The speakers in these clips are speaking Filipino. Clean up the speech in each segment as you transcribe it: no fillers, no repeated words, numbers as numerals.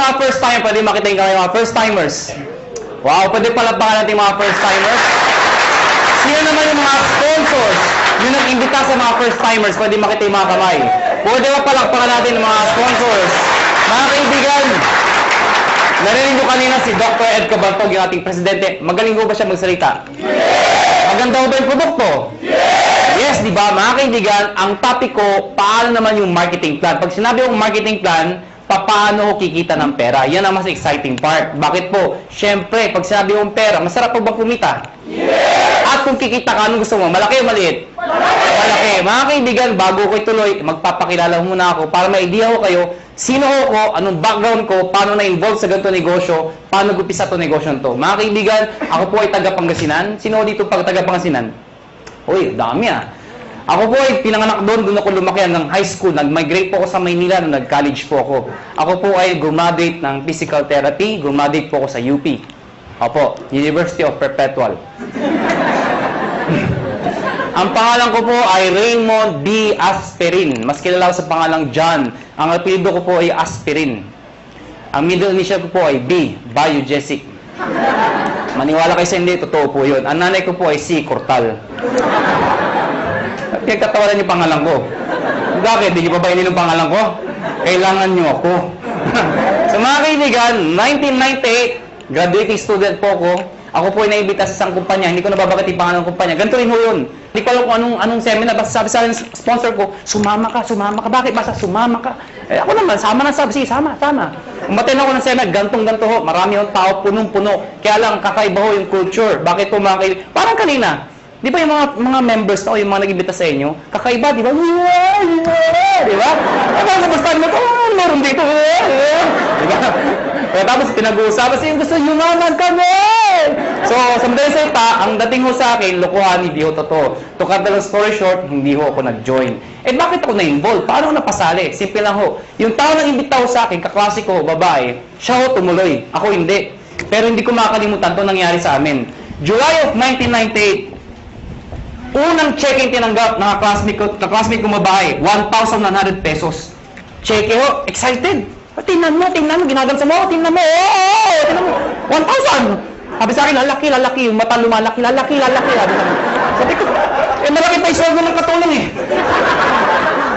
mga first time, pwede makita yung mga first timers. Wow, pwede palapakan natin mga first timers. Sino naman yung mga sponsors yung nag-imbita sa mga first timers? Pwede makita yung mga kamay. Pwede ba palakpakan natin yung mga sponsors? Mga kaibigan, narinig nyo kanina si Dr. Ed Cabantog, yung ating presidente. Magaling ba siya magsalita? Maganda ba yung produkto? Yes, di ba? Mga kaibigan, ang topic ko, paano naman yung marketing plan? Pag sinabi yung marketing plan, paano ko kikita ng pera? Yan ang mas exciting part. Bakit po? Siyempre, pag sinabi yung pera, masarap pa ba kumita? Yes! At kung kikita ka, anong gusto mo? Malaki o maliit? Malaki. Mga kaibigan, bago ko ituloy, magpapakilala muna ako para may idea ko kayo, sino ako, anong background ko, paano na-involve sa ganito negosyo, paano gupisa ito negosyo to. Mga kaibigan, ako po ay taga-Pangasinan. Sino dito pag taga-Pangasinan? Uy, dami ah. Ako po ay pinanganak doon ako lumaki ng high school. Nag-migrate po ako sa Maynila nung nag-college po ako. Ako po ay graduate ng physical therapy, graduate po ako sa UP. Opo, University of Perpetual. Ang pangalan ko po ay Raymond B. Aspirin. Mas kilala ko sa pangalang John. Ang apelyido ko po ay Aspirin. Ang middle initial ko po ay B. Biogesic. Maniwala kayo sa hindi, totoo po yun. Ang nanay ko po ay C. Cortal. Katawanan yung pangalan ko. Bakit? Hindi nyo pa ba inin yung pangalan ko? Kailangan nyo ako. So mga kaibigan, 1998, graduating student po ako. Ako po ay naimbita sa isang kumpanya. Hindi ko nababagat yung pangalan ng kumpanya. Ganito rin ho yun. Hindi ko alam kung anong seminar. Basta sabi sa akin, sponsor ko, sumama ka, sumama ka. Bakit? Basta sumama ka. Eh, ako naman, sama na sabi. Sige, sama. Umaten ako ng seminar, gantong-ganto ho. Marami yung tao, punong-puno. Kaya lang, kakaiba ho yung culture. Bakit po mga kaibigan? Parang kanina. Di ba yung mga members na o yung mga nag-imbita sa inyo, kakaiba, di ba? Di ba? Tapos sa basta mo, meron dito. Di ba? Kaya tapos pinag-uusapan siya, gusto yumaman kami! So, sa madaling salita, ang dating ho sa akin, lokohan, hindi ho totoo. To cut the long story short, hindi ho ako nag-join. Eh, bakit ako na-involve? Paano ako napasali? Simple lang ho. Yung tao nang imbita ho sa akin, kaklase ko, babae, siya ho tumuloy. Ako hindi. Pero hindi ko makakalimutan ito nangyari sa amin. July of 1998, unang check-in tinanggap ng classmate ko babae, 1,100 pesos. Check ho, excited. Tingnan mo, ginagamsa mo, tingnan mo, 1,000. Sabi sa akin, lalaki, yung mata lumalaki, lalaki. Sabi ko, malaki pa yung sweldo ng katulong eh.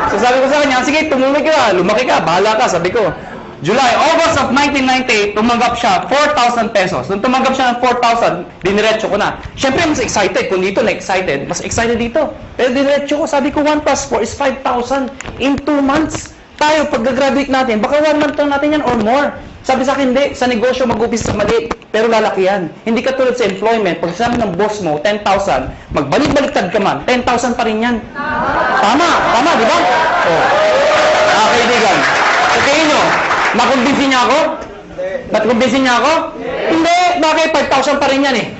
So sabi ko sa kanya, sige, tumuloy ka, lumaki ka, bahala ka, sabi ko. August of 1998, tumanggap siya 4,000 pesos. Nung tumanggap siya ng 4,000, diniretso ko na. Siyempre, mas excited. Kung dito na-excited, mas excited dito. Pero diniretso ko, sabi ko, 1 plus 4 is 5,000 in 2 months. Tayo, pag-graduate natin, baka 1 month lang natin yan or more. Sabi sa akin, hindi. Sa negosyo, mag-upis sa mali. Pero lalaki yan. Hindi ka tulad sa employment. Pag sabi ng boss mo, 10,000, magbalik-baliktad ka man, 10,000 pa rin yan. Tama, di ba? Oh. Kaibigan. Sa tingin nyo, nakumbinsin niya ako? Nakumbinsin niya ako? Hindi. Bakit? 5,000 pa rin yan eh.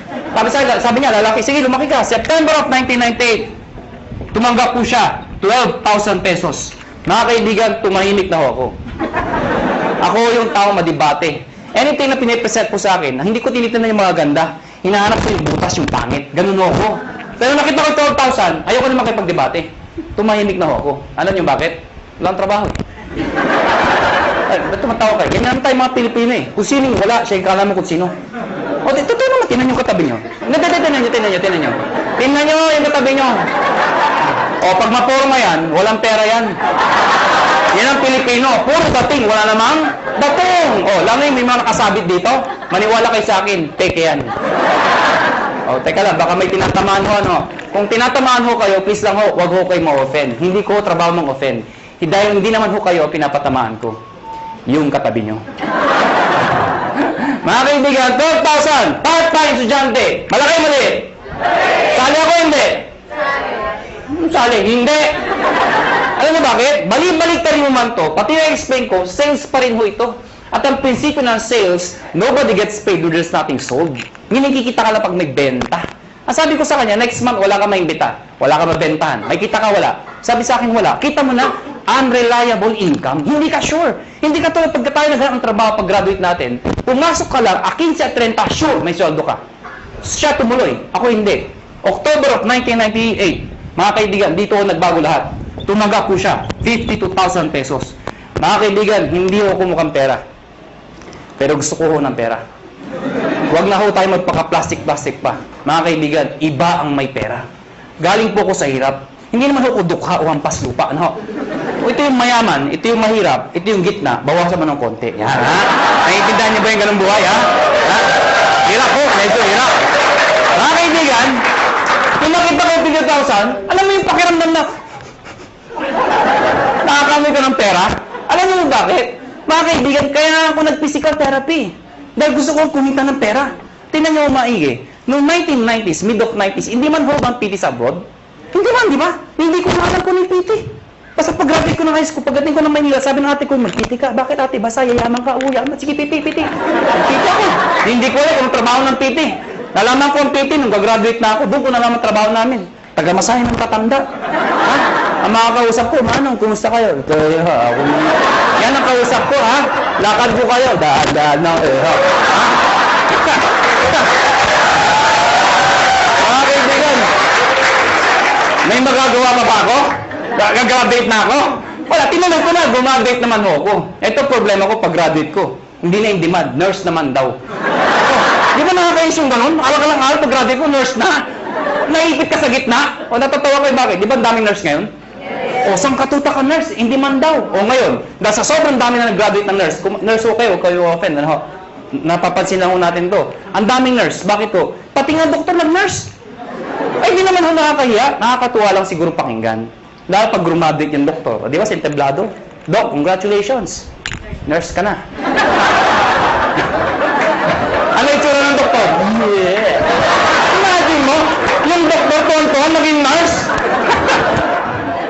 Sabi niya, lalaki, sige, lumaki ka. September of 1998, tumanggap po siya, 12,000 pesos. Mga kaibigan, tumahimik na ho ako. Ako yung tao madibate. Anything na pinipresent po sa akin, na hindi ko tinitingnan yung mga ganda, hinahanap ko yung butas, yung pangit. Ganun ho ako. Pero nakita ko 12,000, ayoko na makipagdebate. Tumahimik na ho ako. Alam niyo bakit? Walang trabaho. Ay, ba't tumatawa kayo? Ganyan tayo mga Pilipino eh. Kung sinong wala, siya yung kala mo kung sino. O, totoo naman, tinan yung katabi nyo. Tinan nyo. Tinan nyo yung katabi nyo. O, pag maporma yan, walang pera yan. Yan ang Pilipino. Puro dating, wala namang dating. O, lalo yung may mga nakasabit dito, maniwala kayo sa akin, peke yan. O, teka lang, baka may tinatamaan ho, ano. Kung tinatamaan ho kayo, please lang ho, wag ho kayo ma-offend. Hindi ko trabaho mang-offend. Dahil hindi naman ho kayo pinapatamaan ko. Yung katabi nyo. Mga kaibigan, 12,000, part-time estudyante. Malaki maliit? Sali ako hindi? Sali, hindi. Alam mo bakit? Balik-balik rin mo man to. Pati na-explain ko, sales pa rin ho ito. At ang prinsipyo ng sales, nobody gets paid when there's nothing sold. Hindi kikita ka lang pag may benta. Ang sabi ko sa kanya, next month wala ka maimbita. Wala ka mabentahan. May kita ka wala. Sabi sa akin wala. Kita mo na, unreliable income. Hindi ka sure. Hindi ka tulad pagka tayo naghanap ng trabaho pag-graduate natin. Pumasok ka lang, 15 at 30, sure, may sweldo ka. Siya tumuloy. Ako hindi. October of 1998, mga kaibigan, dito ako nagbago lahat. Tumanggap ko siya, 52,000 pesos. Mga kaibigan, hindi ako kumukhang pera. Pero gusto ko ho ng pera. Huwag na ho tayo magpaka-plastic-plastic pa. Mga kaibigan, iba ang may pera. Galing po ko sa hirap. Hindi naman ho ko dukha o hampas lupa. Ano? Ito yung mayaman, ito yung mahirap, ito yung gitna, bawasan mo ng konti. Yan, ha? Naiintindihan niyo ba yung ganung buhay, ha? Ha? Hirap ho, medyo hirap. Mga kaibigan, kung nakita ko 50,000, alam mo yung pakiramdam na nakakamoy ka ng pera? Alam mo bakit? Mga kaibigan, kaya ako nag-physical therapy. Dahil gusto ko kumita ng pera. Tingnan niyo maigi. Noong 1990s, mid of 90s, hindi man ho bang PT sa abroad? Hindi man, di ba? Hindi ko alam ko ng PT. Basta pag-graduate ko ng high school, pagdating ko ng Manila, sabi ng ate ko, mag-PT ka. Bakit ate? Basta yayaman ka, uya. Sige, PT. PT ako. Hindi ko alam kung trabaho ng PT. Nalaman ko ang PT nung gagraduate na ako. Doon ko nalaman trabaho namin. Taga-masahe ng tatanda. Ha? Ang mga kausap ko, Manong, kumusta kayo? Ito, ha? Ako yan ang kausap ko, ha? Lakad ko kayo. Daan na, ha? Mga kaibigan, may magagawa pa ba ako? Gagraduate na ako? Wala, tinanong ko na, gumagraduate naman ho ako. Ito problema ko pag graduate ko. Hindi na in demand, nurse naman daw. Di ba nakakayos yung ganun? Alang-alang pag graduate ko, nurse na. Naipit ka sa gitna? O natatawa ko bakit? Di ba ang daming nurse ngayon? O saan katuta ka nurse? In demand daw. O ngayon, dahil sa sobrang dami na nag-graduate ng nurse, nurse ho kayo, kayo open, ano? Napapansin lang ho natin to. Ang daming nurse, bakit to? Pati nga doktor nag-nurse. Ay, di naman ho nakakahiya. Nakakatuwa lang siguro pakinggan. Dahil pag graduate yung doktor, di ba, sentablado? Doc, congratulations. Nurse ka na. Ano yung tsura ng doktor? Yeah. Imagine mo, yung doktor tonton naging nurse.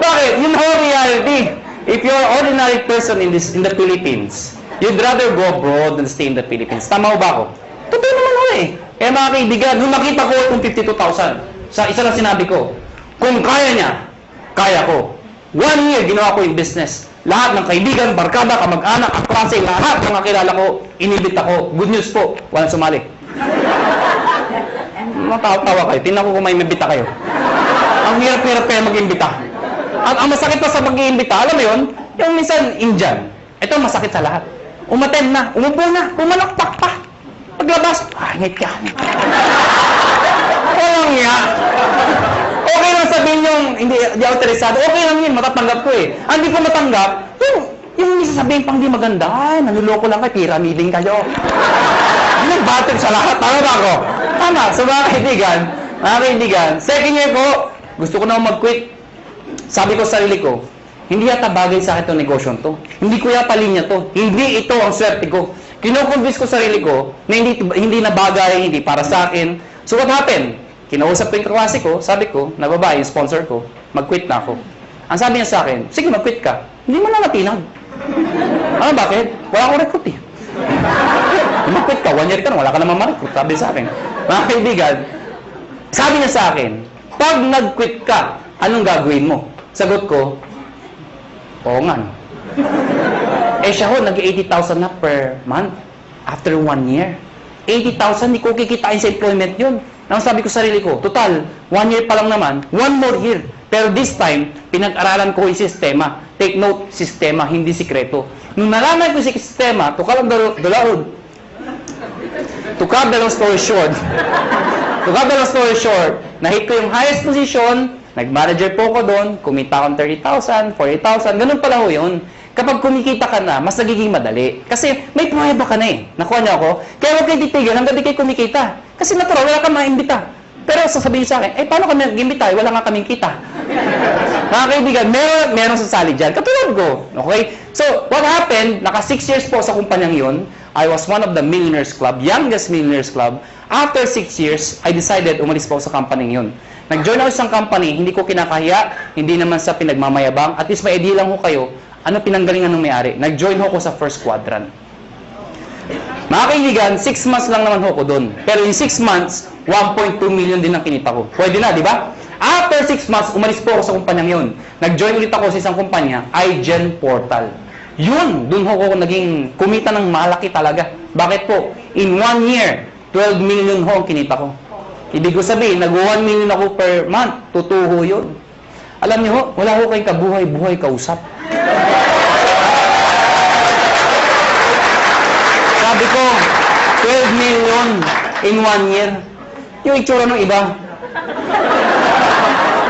Bakit? Yun ho reality. If you're an ordinary person in the Philippines, you'd rather go abroad than stay in the Philippines. Tama ho ba ako? Totoo naman ho eh. Kaya mga kaibigan, nung nakita ko itong 52,000, sa isa lang sinabi ko, kung kaya niya, kaya ko. 1 year, ginawa ko yung business. Lahat ng kaibigan, barkada, kamag-anak, kaklase, lahat ng kakilala ko, inibit ako. Good news po, walang sumali. Matawa kayo. Tingnan ko kung may mabita kayo. Ang hirap-hirap kayo mag-imbita. At ang masakit pa sa mag-iimbita, alam mo yun, yung minsan Indian. Ito masakit sa lahat. Umaten na, umupo na, pumalakpak pa. Paglabas, ngit ka. Walang nga. Okay lang sabihin yung hindi autorisado. Okay lang yun, matatanggap ko eh. Ang hindi ko matanggap, yung sasabihin pang di maganda, ay, nanuloko lang kayo, pyramiding kayo. Nagbatid sa lahat. Tama ba ako? Tama. So mga kaibigan, second year ko, gusto ko na mag-quit. Sabi ko sa sarili ko, hindi yata bagay sa akin itong negosyo to. Hindi ko yata linya to. Hindi ito ang swerte ko. Kino-convince ko sa sarili ko na hindi na bagay, hindi para sa akin. So what happened? Kinausap ko yung kaklase ko, sabi ko, na babae, yung sponsor ko, mag-quit na ako. Ang sabi niya sa akin, sige mag-quit ka. Hindi mo na natinag. Ano bakit? Wala akong recruit eh. Mag-quit ka, 1 year ka na, wala ka naman ma-recruit. Sabi sa akin. Mga kaibigan, sabi niya sa akin, pag nag-quit ka, anong gagawin mo? Sagot ko, oo nga. Eh siya ho, nag-80,000 na per month after 1 year. 80,000, hindi ko kikitain sa employment yun. Nang sabi ko sa sarili ko, total, 1 year pa lang naman, 1 more year. Pero this time, pinag-aralan ko yung sistema. Take note, sistema, hindi sikreto. Nung nalaman ko yung sistema, to cut the long story short, nahit ko yung highest position, nag-manager po ko doon, kumita akong 30,000, 40,000, ganun pala ho yun. Kapag kumikita ka na, mas nagiging madali. Kasi may pruweba ka na eh. Nakuha niyo ako? Kaya huwag kayo titigil hanggang di kayo kumikita. Kasi natural, wala kang maimbita. Pero sasabihin sa akin, paano kami nag-imbita? Wala nga kaming kita. Mga kaibigan, meron sasali dyan. Katulad ko. Okay? So, what happened, naka 6 years po sa kumpanyang yun. I was one of the millionaires club, youngest millionaires club. After 6 years, I decided umalis po sa company yun. Nag-join ako sa isang company, hindi ko kinakahiya, hindi naman sa pinagmamayabang. At least may idea lang ko kayo, ano pinanggalingan ng may-ari. Nag-join ako sa first quadrant. Mga kaibigan, 6 months lang naman ako doon. Pero in 6 months, 1.2 million din ang kinita ko. Pwede na, di ba? After 6 months, umalis po ako sa kumpanyang yun. Nag-join ulit ako sa isang kumpanya, iGen Portal. Yun, doon ako naging kumita ng malaki talaga. Bakit po? In 1 year, 12 million ho ang kinita ko. Ibig ko sabihin, nag-1 million ako per month. Tutuho yun. Alam niyo ho, wala ho kayong kabuhay-buhay kausap. Sabi ko, in 1 year. Yung itsura ng iba.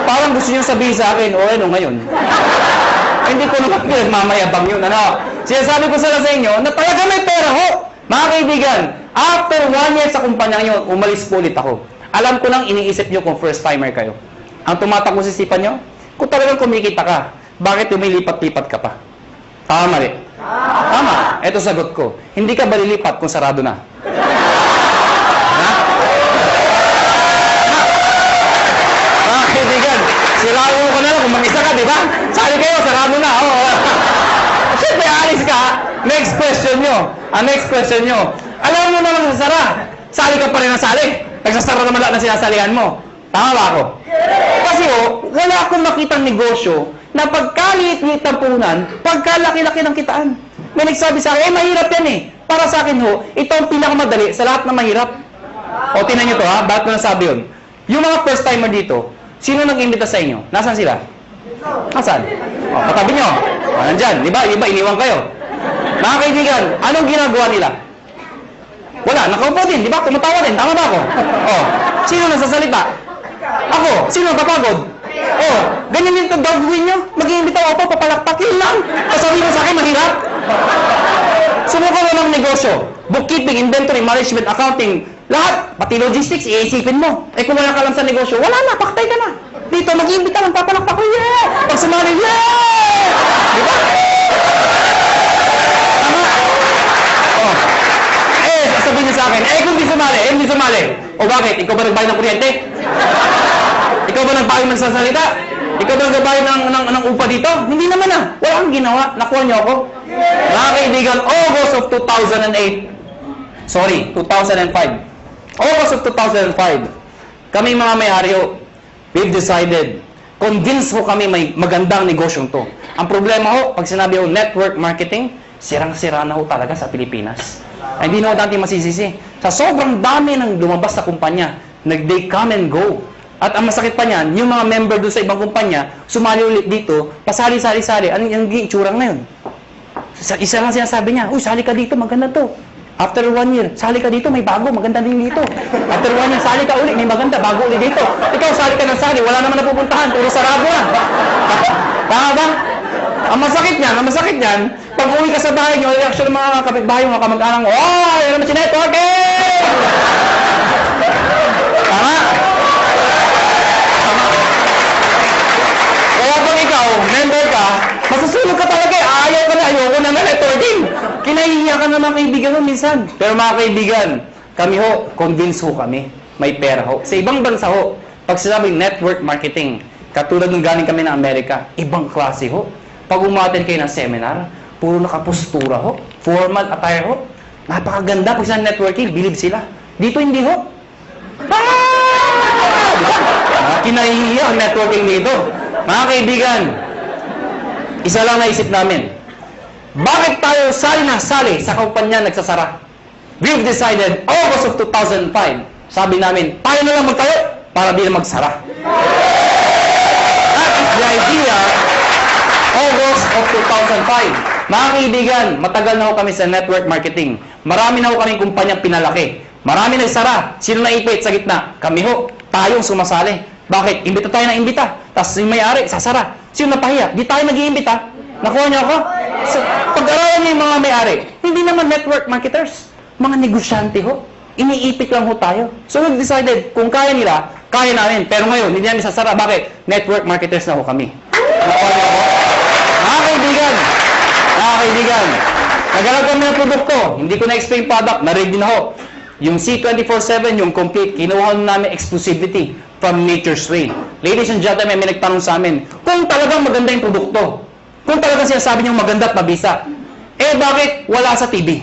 Parang gusto niyo sabihin sa akin, o ano ngayon? Hindi ko naman pinagmamayabang yun, ano? Sinasabi ko sa inyo na talaga may pera ho. Mga kaibigan, after 1 year sa kumpanya nyo, umalis po ulit ako. Alam ko lang iniisip nyo kung first timer kayo. Ang tumatakbo sa isipan nyo, kung talagang kumikita ka, bakit lumilipat-lipat ka pa? Tama mali? Tama. Ito sagot ko. Hindi ka ba lilipat kung sarado na? Ha? Mga kaibigan, sirado ko na lang kung mag-isa ka, di ba? Sali kayo, sarado na. Oh. Siyempre, alis ka. Next question nyo. Next question nyo. Alam mo naman sa sara. Sali ka pa rin na sali. Nagsasara naman lahat na sinasalihan mo. Tama ba ako? Kasi wala akong makitang negosyo na pagkaliit-liit ng puhunan, pagkalaki-laki ng kitaan. May nagsabi sa akin, mahirap yan eh. Para sa akin ito ang pinakamadali sa lahat na mahirap. O, tinan nyo to ha, bakit ko nasabi yun? Yung mga first timer dito, sino nag-imbita sa inyo? Nasaan sila? Nasaan? O, katabi nyo. O, nandyan. Di ba? Iba, iniwan kayo. Mga kaibigan, anong ginagawa nila? Wala, nakaupo din. Di ba? Kumatawa din. Tama ba ako? O, sino nasasalita? Ako. Sino napapagod? Oh, ganyan din ito gagawin nyo. Mag-iimbita ako, papalakpakin lang. Kasabi mo sa akin, mahirap. Subukan mo ng negosyo. Bookkeeping, inventory, management, accounting, lahat. Pati logistics, iisipin mo. Eh kung wala ka lang sa negosyo, wala na, paktay ka na. Dito, mag-iimbita lang, papalakpak ko, yeah! Pag sumali, yeah! Di ba? Tama? Oh. Sabihin niyo sa akin, kung hindi sumali. O bakit? Ikaw ba nagbayad ng kuryente? Ikaw ba nagbayad ng sasalita? Ikaw ba nagbayad ng upa dito? Hindi naman Wala kang ginawa. Nakuha niyo ako. Mga kaibigan, August of 2008. Sorry, 2005. August of 2005. Kami mga may-ari we've decided, convinced kami may magandang negosyong to. Ang problema pag sinabi network marketing, sirang-sira na talaga sa Pilipinas. Ay, hindi na dati masisisi. Sa sobrang dami ng lumabas sa kumpanya, they come and go. At ang masakit pa niyan, yung mga member doon sa ibang kumpanya, sumali ulit dito, pasali-sali-sali. Anong itsura na yun? Isa lang sinasabi niya, uy, sali ka dito, maganda to. After 1 year, sali ka dito, may bago, maganda din dito. After 1 year, sali ka ulit, may maganda, bago ulit dito. Ikaw, sali ka ng sali, wala naman napupuntahan, puro sarado na. Tama ba? Ang masakit niyan, pag uwi ka sa bahay niyo, reaction ng mga kapitbahay, mga kamag-anak mo, oh, yan naman si networking! Tama? Kaya pag ikaw, member ka, masusulog ka talaga ayaw ka na, ayoko na networking. Kinahihiya ka na mga kaibigan mo minsan. Pero mga kaibigan, kami convince kami. May pera Sa ibang bansa pag sinabing network marketing, katulad ng galing kami ng Amerika, ibang klase Pag umaten kayo ng seminar, puro nakapostura formal attire napakaganda pag sa networking, believe sila. Dito hindi kinahihiya ang networking dito. Mga kaibigan, isa lang naisip namin, bakit tayo sali na sali sa kumpanya nagsasara? We've decided, August of 2005, sabi namin, tayo na lang magtayo para di na magsara. That is the idea, August of 2005. Mga kaibigan, matagal na kami sa network marketing. Marami na kaming kumpanyang pinalaki. Marami nagsara. Sino naipit sa gitna? Kami tayong sumasali. Bakit? Imbita tayo na imbita. Tapos yung may-ari, sasara. Sino napahiya? Di tayo nag-iimbita. Nakuha niyo ako? So, pag-aralan niyo yung mga may-ari, hindi naman network marketers. Mga negosyante Iniipit lang tayo. So, we've decided, kung kaya nila, kaya namin. Pero ngayon, hindi namin sasara. Bakit? Network marketers na kami. Nakuha niyo ako? Mga kaibigan, naghanap kami ng produkto. Hindi ko na-explain product. Na-ready na Yung C24/7, yung complete, kinuha namin exclusivity from Nature's Way. Ladies and gentlemen, may nagtanong sa amin, kung talagang maganda yung produkto, kung talagang sinasabi niyong maganda at mabisa, bakit wala sa TV?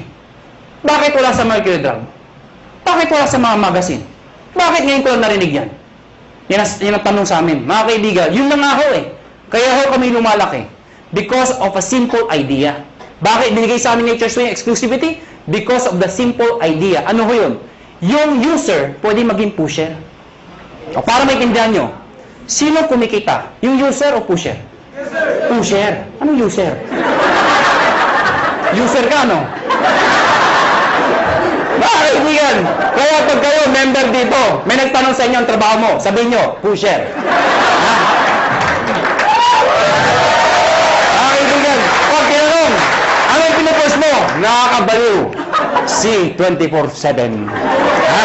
Bakit wala sa Mercury Drug? Bakit wala sa mga magazine? Bakit ngayon ko lang narinig yan? Yan ang tanong sa amin. Mga kaibigan, yun lang nga Kaya kami lumalaki. Because of a simple idea. Bakit binigay sa amin Nature's Way exclusivity? Because of the simple idea. Ano yun? Yung user pwede maging pusher. O para maintindihan nyo, sino kumikita? Yung user o pusher? Pusher. Anong user? User ka, no? Kaibigan, kaya pag kayo ganito, may nagtanong sa inyo ang trabaho mo. Sabihin nyo, pusher. Ha? Kaibigan, pag tinanong, ano yung pinupost mo? Nakakabaliw. Si 24/7. Ha?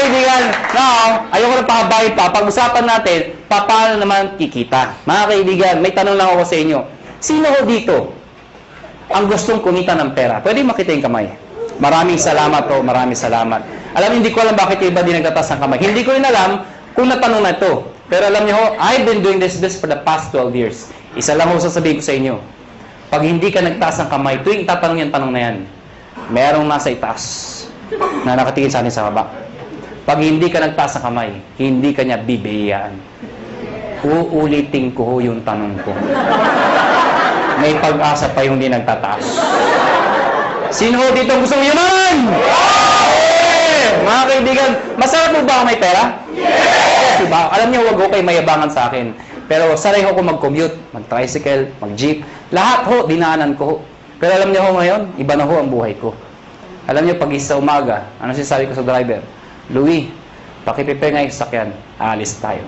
Kaibigan, now, ayoko na pahabayin pa. Pag-usapan natin, paano naman kikita. Mga kaibigan, may tanong lang ako sa inyo. Sino ho dito ang gustong kumita ng pera? Pwede makita yung kamay. Maraming salamat po, maraming salamat. Alam, hindi ko alam bakit yung iba di nagtatas ng kamay. Hindi ko rin alam kung natanong na ito. Pero alam niyo ho, I've been doing this for the past 12 years. Isa lang ho sasabihin ko sa inyo. Pag hindi ka nagtaas ng kamay, tuwing tatanong yung tanong na yan, merong nasa itaas na nakatingin sa atin sa baba. Pag hindi ka nagtaas ng kamay, hindi ka niya bibiyayaan. Uulitin ko ho yung tanong ko. May pag-asa pa yung hindi nagtataas. Sino ho dito gusto mo yaman? Mga kaibigan, masarap mo ba may pera? Yes! Diba? Alam niyo, wag ho kayo mayabangan sa akin. Pero sanay ho ko mag-commute, mag-tricycle, mag-jeep. Lahat ho, dinaanan ko ho. Pero alam niyo ho ngayon, iba na ho ang buhay ko. Alam niyo, pag isa umaga, ano sinasabi ko sa driver? Louie, pakiprepare nga yung sasakyan. Aalis tayo.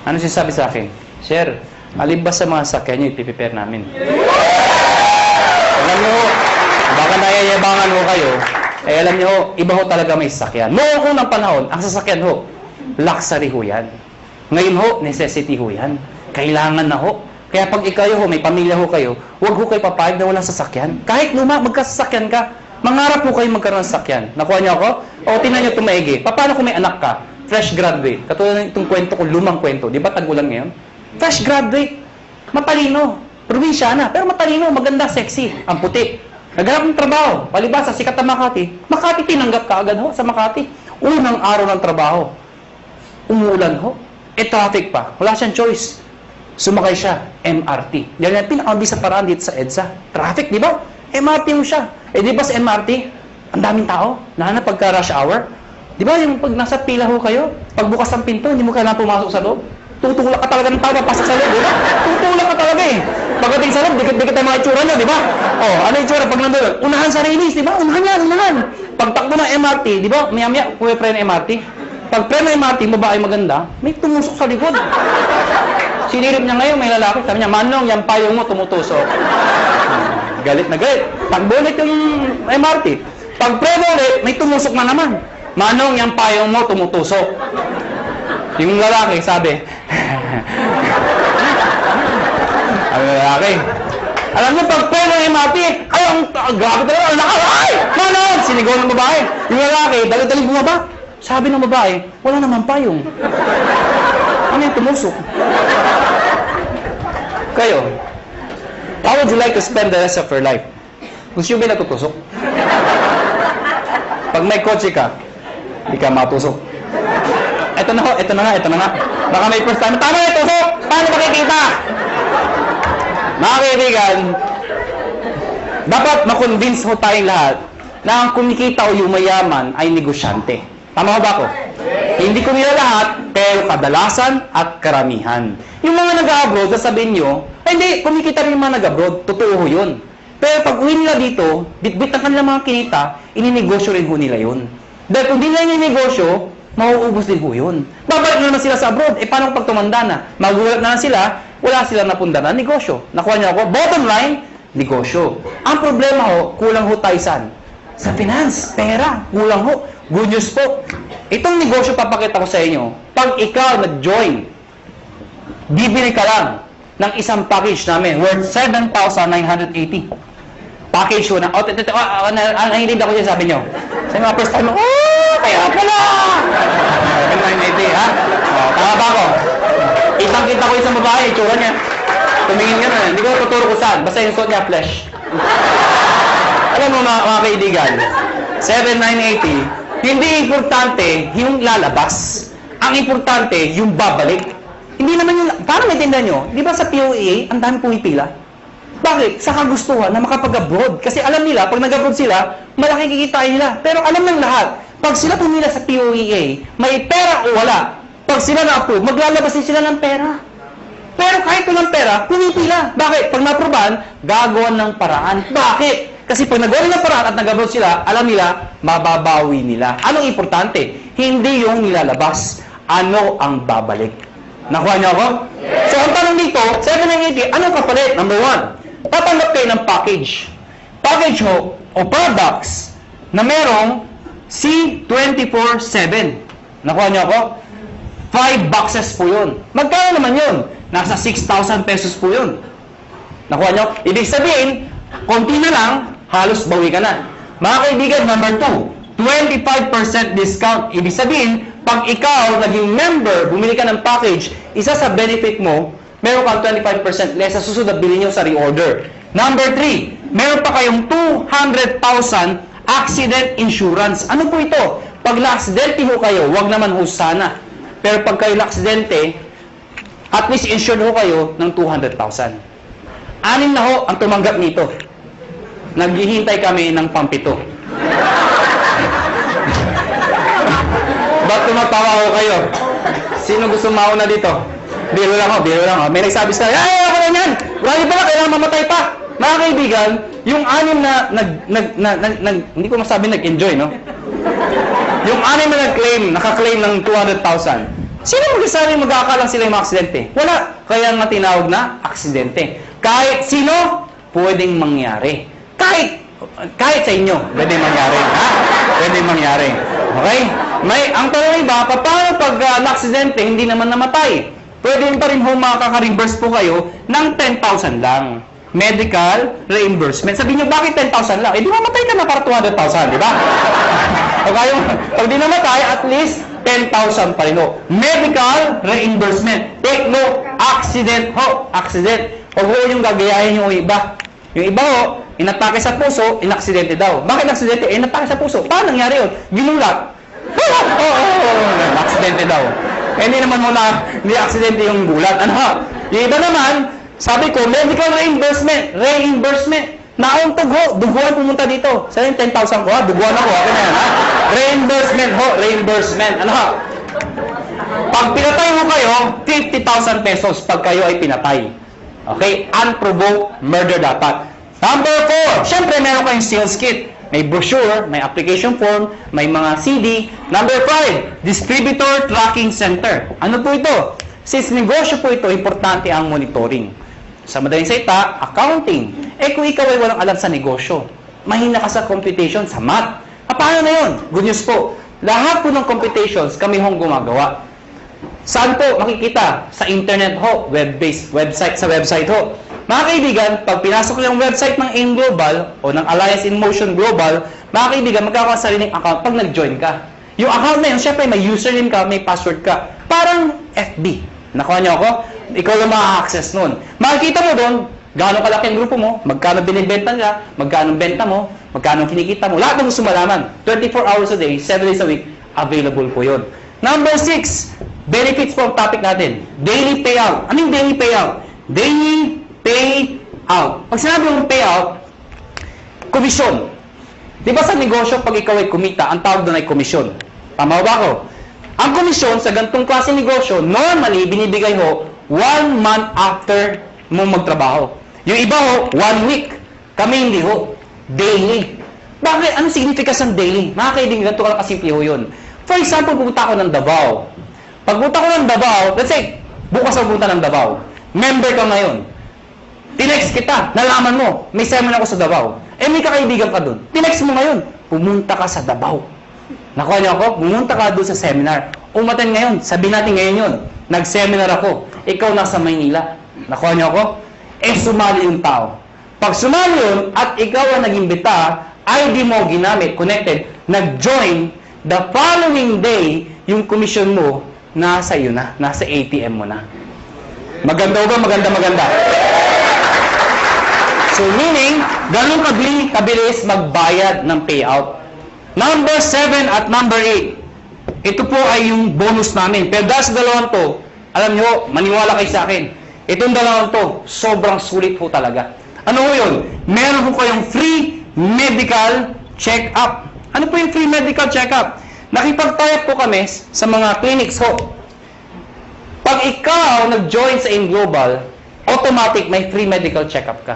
Ano sinasabi sa akin? Sir, alin ba sa mga sasakyan nyo ipiprepare namin? Alam niyo ho, baka nayayabangan ho kayo, eh alam niyo ho, iba ho talaga may sasakyan. Noong unang panahon, ang sasakyan ho, luxury ho yan. Ngayon ho, necessity ho yan. Kailangan na ho. Kaya pag ikaw ho, may pamilya ho kayo, huwag ho kayo papayag na walang sasakyan. Kahit luma, magkasasakyan ka, mangarap ho kayo magkaroon ng sasakyan. Nakuha niyo ako? O tingnan niyo tumaigi. Paano kung may anak ka? Fresh graduate. Katulad itong kwento ko, lumang kwento. Di ba tag-ulan ngayon? Fresh graduate. Matalino. Probinsyana. Pero matalino, maganda, sexy. Ang puti. Naghanap ng trabaho. Palibasa, sikat na Makati. Makati, tinanggap ka agad ho sa Makati. Unang araw ng trabaho. Umuulan ho. Traffic pa. Wala siyang choice. Sumakay siya. MRT. Yan yung pinakamabis sa paraan dito sa EDSA. Traffic, di ba? MRT mo siya. Eh, di ba sa MRT, ang daming tao. Lalo na pagka rush hour. Di ba yung pag nasa pila ho kayo, pagbukas ng pinto, hindi mo kailangan pumasok sa loob. Tutulak ka talaga ng tao, papasok sa loob, di ba? Tutulak ka talaga eh. Pagdating sa loob, dikit-dikit ang mga itsura nyo, di ba? Oh, ano yung itsura pag nandun? Unahan sa release, di ba? Unahan yan, unahan. Pagtakbo ng MRT, di ba? Maya-maya, puwi-pre ng MRT. Pag pre ng MRT, babae maganda, may tumusok sa likod. Sinilip niya ngayon, may lalaki. Sabi niya, Manong, yung payong mo tumutusok. Galit na galit. Takbo ulit yung MRT. Pag pre ulit, may tumusok na naman. Manong, yung payong mo tumutusok. Yung lalaki, sabi, ang lalaki, alam niyo, pag pre ng MRT, ay, grabe talaga, ang laka, ay! Manong! Sinigaw ng babae. Yung lalaki, dali-dali bumaba. Sabi ng babae, wala naman payong. Ano yung tumusok? Kayo, how would you like to spend the rest of your life? Gusto nyo ba natutusok? Pag may kotse ka, hindi ka matusok. Ito na ho, ito na nga. Baka may first time, tama na tusok! Paano makikita? Mga kaibigan, dapat makonvince ho tayong lahat na ang kumikita o yumayaman ay negosyante. Tama ba ako? Hindi ko nila lahat, pero kadalasan at karamihan. Yung mga nag-abroad, sasabihin nyo, ay hindi, kumikita rin yung mga nag-abroad. Totoo ho yun. Pero pag uwi nila dito, bitbit ang kanilang mga kinita, ininegosyo rin ho nila yun. Dahil kung di nila ininegosyo, mauubos din ho yun. Babalik na naman sila sa abroad. Eh paano pag tumanda na? Magulat na sila, wala silang napunda na negosyo. Nakuha niyo ako? Bottom line, negosyo. Ang problema ho, kulang ho tayo saan? Sa finance, pera, kulang ho. Good news po. Itong negosyo papakita ko sa inyo, pag ikaw nag-join, bibili ka lang ng isang package namin worth 7,980. Package ho na, nahilig ako siya sabi nyo. Sa mga first time, kaya pala! 7,980, ha? Tama ba ako? Kitang-kita ko isang babae, itsura niya. Tumingin ka na, hindi ko tuturo ko saan. Basta yung suot niya, flesh. Alam mo mga kaibigan, 7,980, hindi importante yung lalabas. Ang importante, yung babalik. Hindi naman yung... Paano maintindihan nyo? Di ba sa POEA, ang dami pumipila? Bakit? Sa kagustuhan na makapag-abroad. Kasi alam nila, pag nag-abroad sila, malaki kikitain nila. Pero alam ng lahat, pag sila pumila sa POEA, may pera o wala. Pag sila na-approve, maglalabas din sila ng pera. Pero kahit walang pera, pumipila. Bakit? Pag na-approvean, gagawan ng paraan. Bakit? Kasi pag nagawa ng paraan at nag-abroad sila, alam nila, mababawi nila. Anong importante? Hindi yung nilalabas. Ano ang babalik? Nakuha niyo ako? So, ang tanong dito, 780, anong kapalit? Number 1, tatanggap kayo ng package. Package ho, o products, na merong C24/7. Nakuha niyo ako? 5 boxes po yun. Magkano naman yun? Nasa 6,000 pesos po yun. Nakuha niyo? Ibig sabihin, konti na lang, halos bawi ka na. Mga kaibigan, number 2, 25% discount. Ibig sabihin, pag ikaw naging member, bumili ka ng package, isa sa benefit mo, meron kang 25% less sa susunod na bilhin nyo sa reorder. Number 3, meron pa kayong 200,000 accident insurance. Ano po ito? Pag na-aksidente ho kayo, wag naman ho sana. Pero pag kayo na-aksidente, at least insured ho kayo ng 200,000. 6 na ho ang tumanggap nito. Naghihintay kami ng pampito. Ba't tumatawa ko kayo? Sino gusto mauna dito? Biro lang ho, biro lang ho. May nagsabi sa ay, ako na yan! Grabe pala, kailangan mamatay pa! Mga kaibigan, yung 6 na hindi ko masabi nag-enjoy, no? Yung 6 na nakaklaim ng 200,000. Sino magsasabi mag-aakalang sila yung mga aksidente? Wala. Kaya nga tinawag na aksidente. Kahit sino, pwedeng mangyari. Kahit sa inyo, pwedeng mangyari. Ha? Pwedeng mangyari. Okay? Ang tanong iba, paano pag na-aksidente, hindi naman namatay? Pwede pa rin makaka-reimburse po kayo ng 10,000 lang. Medical reimbursement. Sabihin nyo, bakit 10,000 lang? Eh, di mamatay ka na para 200,000, di ba? Pag di namatay, at least 10,000 pa rin ho. Medical reimbursement. Take note, accident ho. Accident. Pag ho yung gagayahin yung iba. Yung iba ho, inatake sa puso, inaksidente daw. Bakit aksidente? Inatake sa puso. Paano nangyari yun? Ginulat. Aksidente daw. Hindi naman muna, hindi aksidente yung gulat. Ano? Yung iba naman, sabi ko, medical reimbursement. Reimbursement. Nauntog ho, duguan pumunta dito. Saan yung 10,000 ko ha? Duguan ako. Ako na yan ha? Reimbursement ho, reimbursement. Ano ha? Pag pinatay mo kayo, 50,000 pesos pag kayo ay pinatay. Okay? Unprovoked murder dapat. Number 4, syempre meron kayong sales kit. May brochure, may application form, may mga CD. Number 5, distributor tracking center. Ano po ito? Since negosyo po ito, importante ang monitoring. Sa madaling salita, accounting. Eh kung ikaw ay walang alam sa negosyo, mahina ka sa computation, sa math. Paano na yun? Good news po. Lahat po ng computations kami hong gumagawa. Saan po makikita? Sa internet ho, web-based, sa website ho. Mga kaibigan, pag pinasok ko yung website ng AIM Global o ng Alliance in Motion Global, mga kaibigan, magkakaroon sa sariling account pag nag-join ka. Yung account na yun, syempre may username ka, may password ka. Parang FB. Nakuha niyo ako? Ikaw lang maka-access nun. Makikita mo doon, gaano kalaki ang grupo mo, magkano binibenta nila, magkano benta mo, magkano kinikita mo. Lahat ng gusto malaman. 24 hours a day, 7 days a week, available po yun. Number 6, benefits po ang topic natin. Daily payout. Ano yung daily payout? Daily payout. Pag sinabi mong payout, komisyon. Di ba sa negosyo, pag ikaw ay kumita, ang tawag doon ay komisyon. Tama ba ako? Ang komisyon sa ganitong klase negosyo, normally, binibigay ho 1 month after mo magtrabaho. Yung iba ho, 1 week. Kami hindi ho. Daily. Bakit? Anong significance ng daily? Mga kaibigan, ganito ka lang kasimple ho yun. For example, pupunta ako ng Davao. Pag pupunta ko ng Davao, let's say, bukas ako pupunta ng Davao. Member ka ngayon. Tinext kita, nalaman mo, may seminar ako sa Davao. Eh, may kakaibigan ka dun. Tinext mo ngayon, pumunta ka sa Davao. Nakuha niyo ako? Pumunta ka doon sa seminar. Umaten ngayon, sabihin natin ngayon yun. Nag-seminar ako. Ikaw nasa Maynila. Nakuha niyo ako? Eh, sumali yung tao. Pag sumali yun, at ikaw ang nag-imbita, ID mo ginamit, connected, nag-join, the following day, yung commission mo, nasa iyo na. Nasa ATM mo na. Maganda ba? Maganda. So, meaning, ganun kabilis magbayad ng payout. Number 7 at number 8. Ito po ay yung bonus namin. Pero dahil sa dalawang to, alam nyo, maniwala kayo sa akin. Itong dalawang to, sobrang sulit po talaga. Ano po yun? Meron po kayong free medical check-up. Ano po yung free medical check-up? Nakipag-tie po kami sa mga clinics ho. Pag ikaw nag-join sa AIM Global, automatic may free medical check-up ka.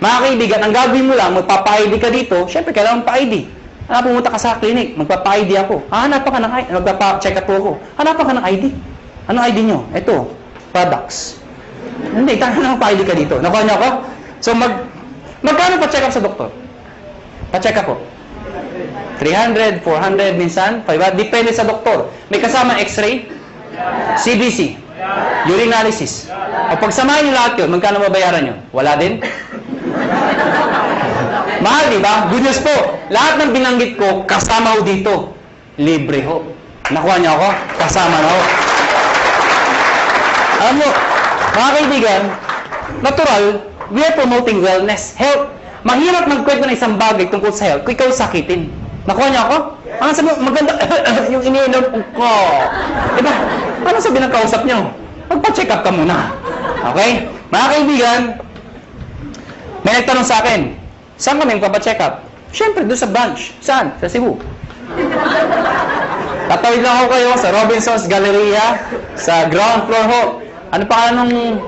Mga kaibigan, ang gagawin mo lang, magpapa-ID ka dito, syempre, kailangan pa-ID. Pumunta ka sa clinic, magpapa-ID ako. Hanapan ka ng ID, magpapa-check up ako. Hanapan ka ng ID. Anong ID nyo? Ito, products. Hindi, tanong pa-ID ka dito. Nakuha niyo ako? So, magkano pa-check up sa doktor? Pa-check up po. 300, 400, minsan, 500. Depende sa doktor. May kasama x-ray, CBC, urinalysis. O pagsamahin nyo lahat yun, magkano mabayaran nyo? Wala din? Mahal, di ba? Good news po. Lahat ng binanggit ko, kasama ho dito. Libre ho. Nakuha niyo ako? Kasama na ho. Alam mo, mga kaibigan, natural, we are promoting wellness, health. Mahirap magkwento ng isang bagay tungkol sa health kung ikaw sakitin. Nakuha niyo ako? Ano sabi mo, maganda, yung iniinom ko. Diba? Ano sabi ng kausap niyo? Magpa-check up ka muna. Okay? Mga kaibigan, may nagtanong sa akin, saan kami magpa-check up? Siyempre, doon sa branch. Saan? Sa Cebu. Tatawid lang ako kayo sa Robinson's Galleria, sa ground floor ho. Ano pa nung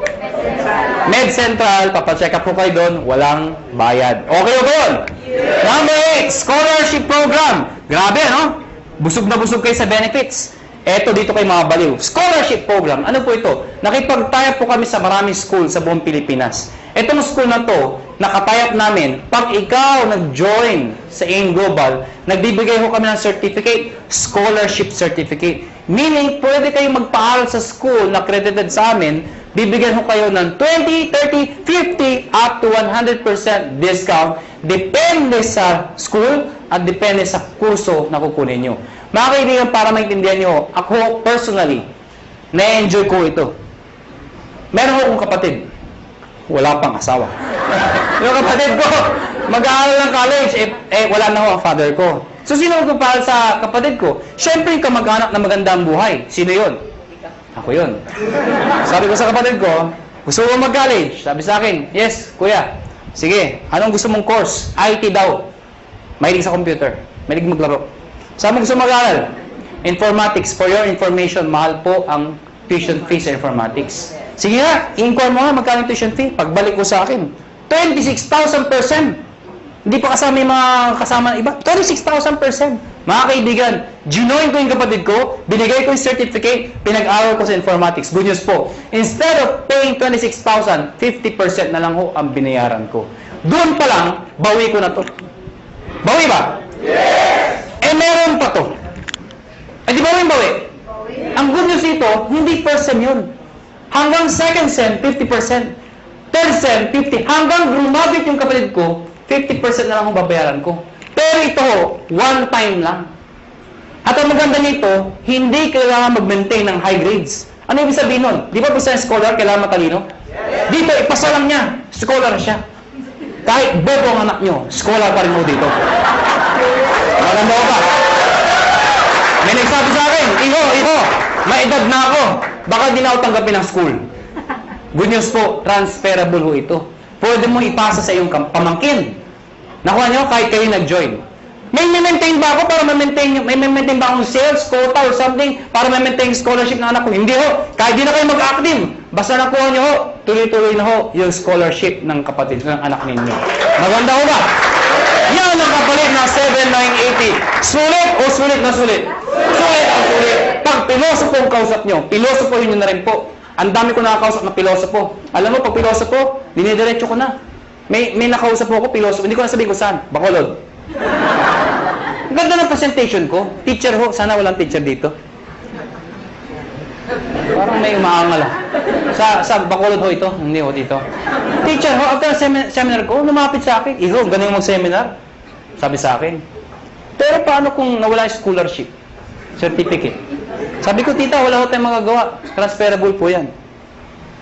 Med Central, papacheck up po kayo doon, walang bayad. Okay o yun? Number 8, scholarship program. Grabe, no? Busog na busog kayo sa benefits. Eto, dito kayo mga baliw. Scholarship program. Ano po ito? Nakipag-tie-up po kami sa maraming school sa buong Pilipinas. Etong school na to, nakatayap namin, pag ikaw nag-join sa AIM Global, nagbibigay ho kami ng certificate, scholarship certificate. Meaning, pwede kayong magpaaral sa school na accredited sa amin, bibigyan ho kayo ng 20, 30, 50, up to 100% discount, depende sa school at depende sa kurso na kukunin nyo. Mga kaibigan, para maintindihan nyo, ako personally, na-enjoy ko ito. Meron akong kapatid, wala pang asawa. Yung kapatid ko, mag-aaral ng college, wala na ho ang father ko. So, sino magpapahal sa kapatid ko? Siyempre, yung kamag-anak na magandang buhay. Sino yun? Ako yun. Sabi ko sa kapatid ko, gusto mo mag-college? Sabi sa akin, yes, kuya. Sige, anong gusto mong course? IT daw. Mahilig sa computer. Mahilig maglaro. Saan mo gusto mag-aaral? Informatics. For your information, mahal po ang tuition fee sa informatics. Sige nga, i-inquire mo nga magkano tuition fee. Pagbalik ko sa akin, 26,000%. Hindi pa kasama yung mga kasama ng iba. 26,000%. Mga kaibigan, ginoin ko yung kapatid ko, binigay ko yung certificate, pinag-aral ko sa informatics. Good news po. Instead of paying 26,000, 50% na lang ho ang binayaran ko. Doon pa lang, bawi ko na to. Bawi ba? Yes! Meron pa to. Di ba yung bawi? Ang good news ito, hindi first sem yun. Hanggang second sem, 50%. Third sem, 50%. Hanggang grumabit yung kapatid ko, 50% na lang ang babayaran ko. Pero ito, one time lang. At ang maganda nito, hindi kailangan mag-maintain ng high grades. Ano ibig sabihin nun? Di ba sa scholar, kailangan matalino? Dito, ipasa lang niya. Scholar siya. Kahit bobo ang anak nyo, scholar pa rin mo dito. Maganda ko ba? May nagsabi sa akin, Iho, may edad na ako. Baka di na ako tanggapin ng school. Good news po, transferable ho ito. Pwede mo ipasa sa iyong pamangkin. Nakuha nyo, kahit kayo nag-join. May maintain ba ako para may maintain ba akong sales, quota, or something para maintain scholarship ng anak ko? Hindi ho. Kahit di na kayo mag-active. Basta nakuha nyo ho, tuloy-tuloy na ho yung scholarship ng kapatid, ng anak ninyo. Maganda ho ba? Yan ang kapalit na 7,980. Sulit o sulit na sulit? Sulit ang sulit. Pag pilosopo ang kausap nyo, pilosopo yun na rin po. Ang dami ko nakakausap na pilosopo. Alam mo, pag pilosopo, dinidiretso ko na. May nakausap ko pilosopo. Hindi ko na sabihin ko saan. Bacolod. Ang ganda ng presentation ko. Teacher ho. Sana walang teacher dito. Parang may umaangal. Sa Bacolod ho ito. Hindi ho dito. Teacher ho, after seminar ko, lumapit sa akin. Iho, ganun yung mag-seminar. Sabi sa akin. Pero paano kung nawala yung scholarship? Certificate. Sabi ko, tita, wala ko tayong magagawa. Transferable po yan.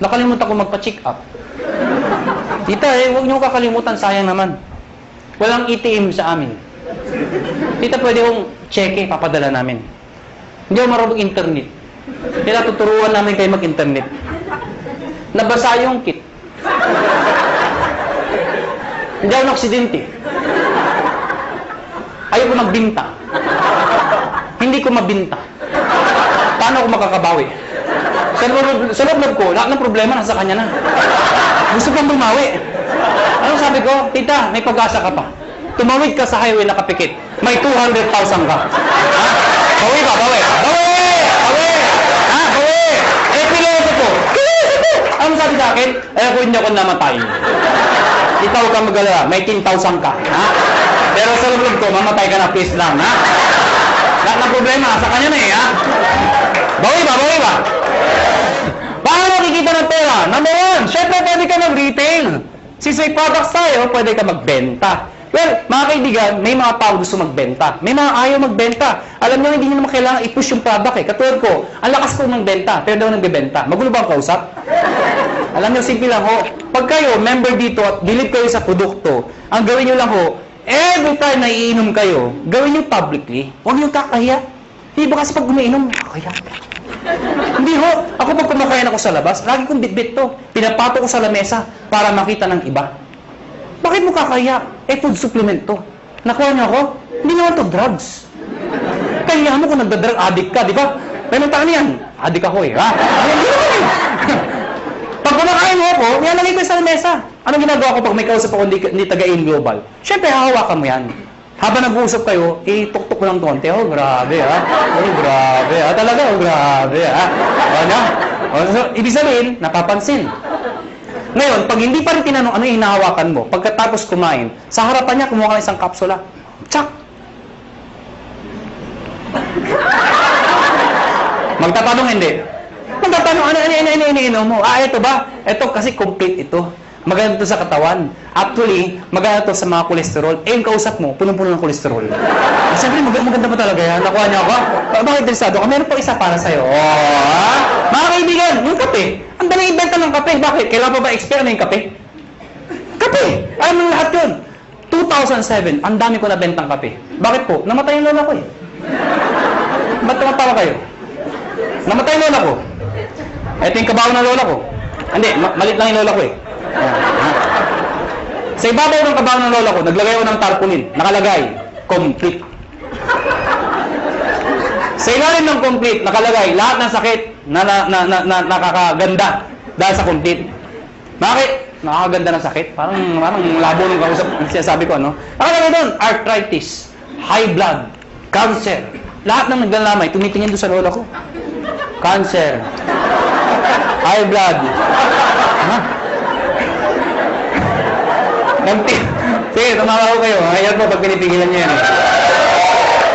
Nakalimutan ko magpa-check up. Tita, huwag niyo kakalimutan, sayang naman. Walang ATM sa amin. Tita, pwede kong cheque, papadala namin. Hindi ako marunong internet. Kaya tuturuan namin kayo mag-internet. Nabasa yung kit. Hindi ako naksidente. Ayaw ko magbinta. Hindi ko mabinta. Paano ako makakabawi? Sa loob ko, lahat ng problema nasa kanya na. Gusto pang bumawi. Ano sabi ko, tita, may pag-asa ka pa. Tumawid ka sa highway na kapikit. May 200,000 ka. Ha? Bawi ba? Bawi! Bawi! Bawi! Ha? Bawi! Eh, piloto ko. Ano sabi sa akin? Eh, kung hindi ako namatay. Ikaw ka mag-alala, may 10,000 ka. Ha? Pero sa loob ko, mamatay ka na, please lang. Ha? Lahat ng problema, sa kanya na eh. Ha? Bawi ba? Bawi ba? Paano kikita ng pera? Number one, syempre pwede ka mag-retail. Since may products tayo, pwede ka magbenta. Well, mga kaibigan, may mga tao gusto magbenta. May mga ayaw magbenta. Alam nyo, hindi nyo naman kailangan i-push yung product eh. Katulad ko, ang lakas ko magbenta, pero daw nagbebenta. Magulo ba ang kausap? Alam nyo, simple lang ho. Pag kayo, member dito at believe kayo sa produkto, ang gawin nyo lang ho, every time na iinom kayo, gawin nyo publicly. Huwag nyo kakahiya. Hindi ba kasi pag umiinom, kakahiya. Hindi ho. Ako pag kumakain ako sa labas, lagi kong bitbit to. Pinapato ko sa lamesa para makita ng iba. Bakit mo kakahiya? Eh, food supplement to. Nakuha niyo ako? Hindi naman to drugs. Kaya mo kung nagda-drug addict ka, di ba? Pero taan yan. Addict ako eh, ha? Hindi naman eh. Pag kumakain mo ako, nilalagay ko sa lamesa. Anong ginagawa ko pag may kausap ako ni taga-in global? Siyempre, hahawakan mo yan. Habang nag-uusap kayo, ituktok ko ng konti. Oh, grabe ha. Oh, grabe ha. Talaga, oh, grabe ha. Ano? So, ibig sabihin, napapansin. Ngayon, pag hindi pa rin tinanong ano yung hinahawakan mo, pagkatapos kumain, sa harapan niya, kumuha ka ng isang kapsula. Tsak! Magtatanong hindi. Magtatanong, ano mo? Ah, ito ba? Ito kasi complete ito. Maganda to sa katawan. Actually, maganda to sa mga kolesterol. Eh, yung kausap mo, punong-puno ng kolesterol. Siyempre, maganda pa talaga yan. Nakuha niya ako. Bakit interesado ka? Meron pa isa para sa'yo. Oh, mga kaibigan, yung kape. Ang dali ibenta ng kape. Bakit? Kailan pa ba expire na yung kape? Kape! Alam mo lahat yun. 2007, ang dami ko nabentang kape. Bakit po? Namatay yung lola ko eh. Ba't tumatawa kayo? Namatay yung lola ko. Ito yung kabaw ng lola ko. Hindi, malit lang yung lola ko eh. Sa ibabaw ng kabaw ng lola ko, naglagay ako ng tarpaulin. Nakalagay, complete. Sa ilalim ng complete, nakalagay, lahat ng sakit na nakakaganda dahil sa complete. Bakit? Nakakaganda ng sakit? Parang labo ng kausap, sinasabi ko, ano? Nakalagay doon, arthritis, high blood, cancer. Lahat ng naglalamay, tumitingin doon sa lola ko. Cancer, high blood. Ha? Sige, tumawa ko kayo. Ayan po pag pinipigilan nyo yan.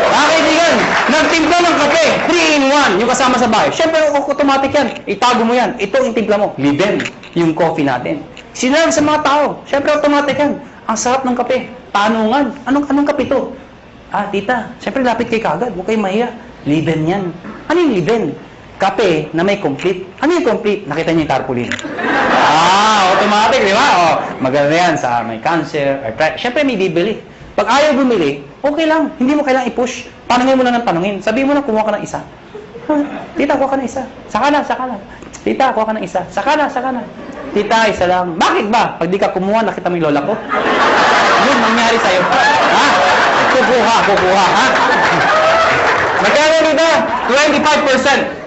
Mga kaibigan, nagtimpla ng kape, 3-in-1, yung kasama sa bahay. Siyempre, automatic yan. Itago mo yan. Ito yung timpla mo. Liben, yung coffee natin. Sinabi sa mga tao, siyempre automatic yan. Ang sarap ng kape. Tanungan, anong kape to? Ah, tita, siyempre lapit kay kagad. Huwag kayong mahiya. Liben yan. Ano yung liben? Kape na may complete. Ano yung complete? Nakita niyo yung tarpaulin. Ah, automatic, di ba? Oh, maganda yan sa may cancer, arthritis. Siyempre may bibili. Pag ayaw bumili, okay lang. Hindi mo kailangang i-push. Tanungin mo lang ng tanungin. Sabihin mo na, kumuha ka ng isa. Tita, kuha ka ng isa. Saka na. Tita, kuha ka ng isa. Saka na. Tita, isa lang. Bakit ba? Pag di ka kumuha, nakita mo yung lola ko. Yun, nangyari sa'yo. Ha? Kukuha, ha? Magkano dito? 25%.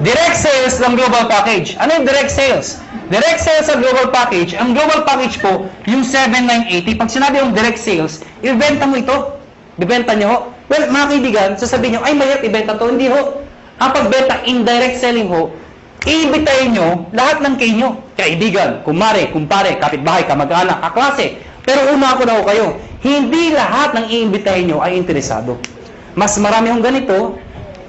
Direct sales ng global package. Ano yung direct sales? Direct sales sa global package, ang global package po, yung 7,980, pag sinabi yung direct sales, ibenta mo ito. Bibenta nyo ho. Well, mga kaibigan, sasabihin nyo, ay mahirap ibenta to. Hindi ho. Ang pagbenta, indirect selling ho, iibitayin nyo lahat ng kayo. Kaibigan, kumare, kumpare, kapitbahay, kamag-anak, kaklase. Pero una ako na ho kayo, hindi lahat ng iimbitahin nyo ay interesado. Mas marami hong ganito,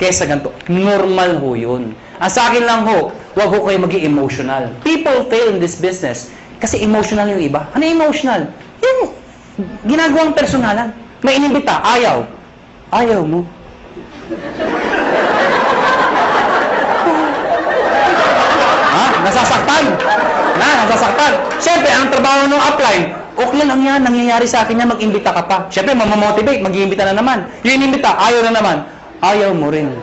kesa ganito. Normal ho yun. Ang sa akin lang ho, huwag ho kayo maging emotional. People fail in this business kasi emotional yung iba. Ano yung emotional? Yung ginagawang personalan. May inimbita, ayaw. Ayaw mo. Ha? Nasasaktan. Nasasaktan. Siyempre, ang trabaho ng upline, okay lang yan, nangyayari sa akin yan, mag-imbita ka pa. Siyempre, mamamotivate, mag-iimbita na naman. Yung inimbita, ayaw na naman. Ayaw mo rin.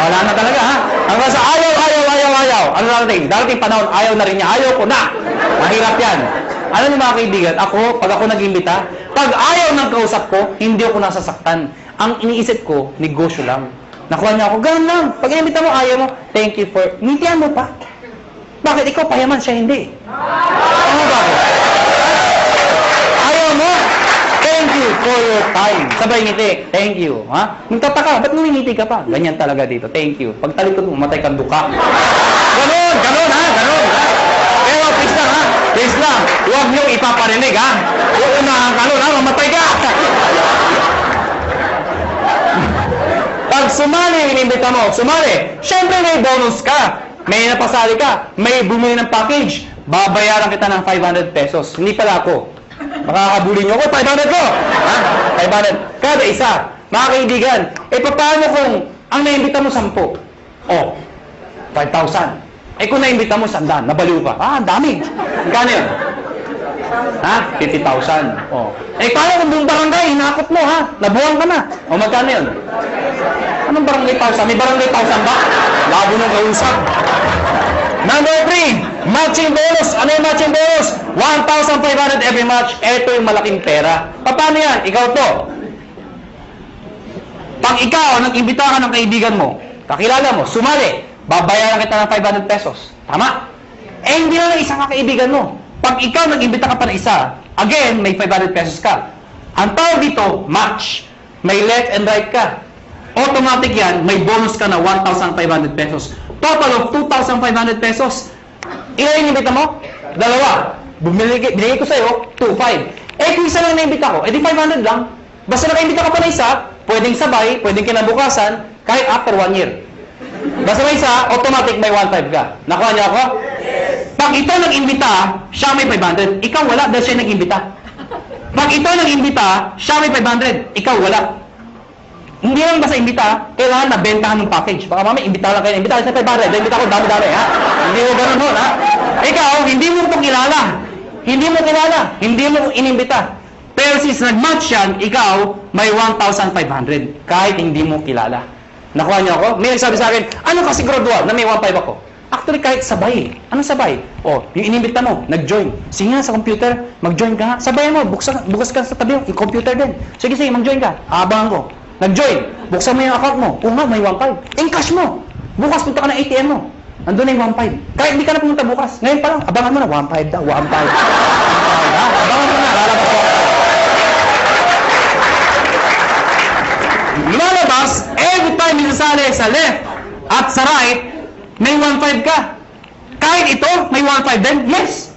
Wala na talaga, ha? Hanggang sa ayaw. Ano darating? Darating panahon, ayaw na rin niya. Ayaw ko na. Mahirap yan. Alam niyo mga kaibigan, pag ako nag-imbita, pag ayaw ng kausap ko, hindi ako nasasaktan. Ang iniisip ko, negosyo lang. Nakuha niya ako, ganun lang. Pag inimbita mo, ayaw mo, thank you for... Ngintihan mo pa. Bakit ikaw payaman, siya hindi? Ano bakit? Ayaw mo? Thank you for your time. Sabay ngiti, thank you. Ha? Magtataka, ba't ngumingiti ka pa? Ganyan talaga dito, thank you. Pag talikod mo, matay kang duka. Ganon, ganon ha, ganon. Pero please lang ha, please lang. Huwag niyong ipaparinig ha. Uunahan ka nun ha, mamatay ka. Pag sumali, inimbita mo, sumali. Siyempre may bonus ka. May napasali ka. May bumili ng package. Babayaran kita ng 500 pesos. Hindi pala ako. Makakabuli niyo ako, 500 ko. Ha? 500. Kada isa. Mga kaibigan, paano kung ang naimbita mo 10? Oh, 5,000. Kung naimbita mo 100, nabaliw ka. Ang dami. Magkano yun? Ha? 50,000. Oh. Paano kung buong barangay, hinakot mo ha? Nabuhan ka na. O magkano yun? Anong barangay 1,000? May barangay 1,000 ba? Labo nung kausap. Number 3, matching bonus. Ano yung matching bonus? 1,500 every match. Ito yung malaking pera. Paano yan? Ikaw to. Pag ikaw, nag-imbita ka ng kaibigan mo, kakilala mo, sumali, babayaran kita ng 500 pesos. Tama? Hindi na isang kaibigan mo. Pag ikaw nag-imbita ka pa ng isa, again, may 500 pesos ka. Ang tawag dito, match. May left and right ka. Automatic yan, may bonus ka na 1,500 pesos. Total of 2,500 pesos. Ilan yung imbita mo? 2. Binigay ko sa'yo, 2,500. Kung isa lang na-imbita ko, di 500 lang. Basta naka-imbita ka pa na isa, pwedeng sabay, pwedeng kinabukasan, kahit after 1 year. Basta may isa, automatic may 1,500 ka. Nakuha niyo ako? Pag ito nag-imbita, siya may 500. Ikaw wala dahil siya nag-imbita. Pag ito nag-imbita, siya may 500. Ikaw wala. Hindi lang basta imbita, kailangan nabentahan ng package. Baka mamaya, imbita lang kayo. Imbita sa 500. Imbita ko dami-dami, ha? Hindi mo ganun ho, ha? Ikaw, hindi mo ito kilala. Hindi mo kilala. Hindi mo inimbita. Pero since nag-match yan, ikaw, may 1,500. Kahit hindi mo kilala. Nakuha niyo ako? May nagsabi sa akin, ano kasi gradual na may 1,500 ako? Actually, kahit sabay. Anong sabay? Yung inimbita mo, nag-join. Sige nga sa computer, mag-join ka nga. Sabayan mo, bukas ka sa tabi yung computer din. Sige, mag-join ka. Abangan ko. Nag-join. Buksan mo yung account mo. nga, may 1,500. Encash mo. Bukas punta ka ng ATM mo. Nandun na yung 1,500. Kahit hindi ka na pumunta bukas. Ngayon pa lang, abangan mo na. 1,500 daw. 1,500. Abangan mo na. Lalabas ko. Lumalabas, every time minasali sa left at sa right, may 1,500 ka. Kahit ito, may 1,500 din. Yes.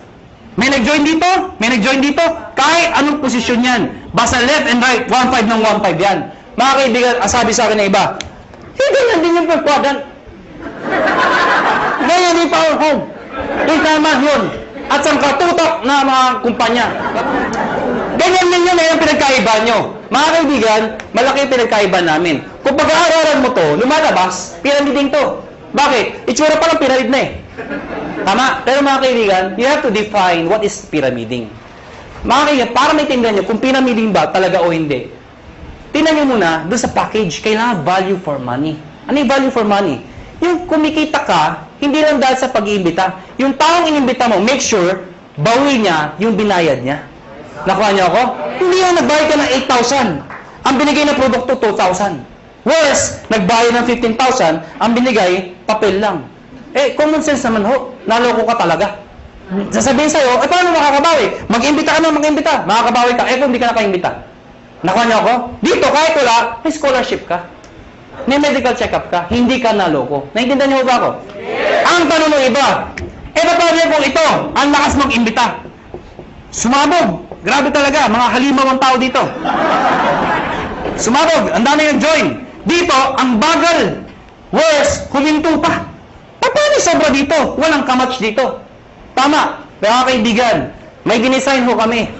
May nag-join dito, may nag-join dito. Kahit anong posisyon yan. Basta left and right, 1,500 ng 1,500 yan. Mga kaibigan, sabi sa akin na iba, hindi yan din yung pagkwagan. Ngayon, hindi power home. Yung tama yun. At sa katutok na mga kumpanya. Ganyan din yun na yung pinagkaiba nyo. Mga kaibigan, malaki yung pinagkaiba namin. Kung pag-aaralan mo to, lumalabas, pyramiding to. Bakit? Itsura pa lang pyramid na eh. Tama? Pero mga kaibigan, you have to define what is pyramiding. Mga kaibigan, para maintindihan nyo kung pyramiding ba talaga o hindi, tingnan nyo muna, doon sa package, kailangan value for money. Ano yung value for money? Yung kumikita ka, hindi lang dahil sa pag-iimbita. Yung taong inimbita mo, make sure, bawi niya yung binayad niya. Nakuha niyo ako? Hindi yung nagbayad ka ng 8,000. Ang binigay na produkto, 2,000. Worse, nagbayad ng 15,000, ang binigay, papel lang. Common sense naman ho. Naloko ka talaga. Sasabihin sa'yo, paano makakabawi? Mag-imbita ka na, mag-imbita. Makakabawi ka. Kung hindi ka nakaimbita. Nakuha niyo ako? Dito, kahit wala, may scholarship ka. May medical check-up ka. Hindi ka naloko. Naintindihan niyo ba ako? Yes. Ang tanong ng iba, paano kung ito, ang lakas mag-imbita? Sumabog. Grabe talaga, mga halimaw ang tao dito. Sumabog, ang dami yung join. Dito, ang bagal. Worse, huminto pa. Paano sobra dito? Walang kamatch dito. Tama, mga kaibigan, may dinesign ho kami.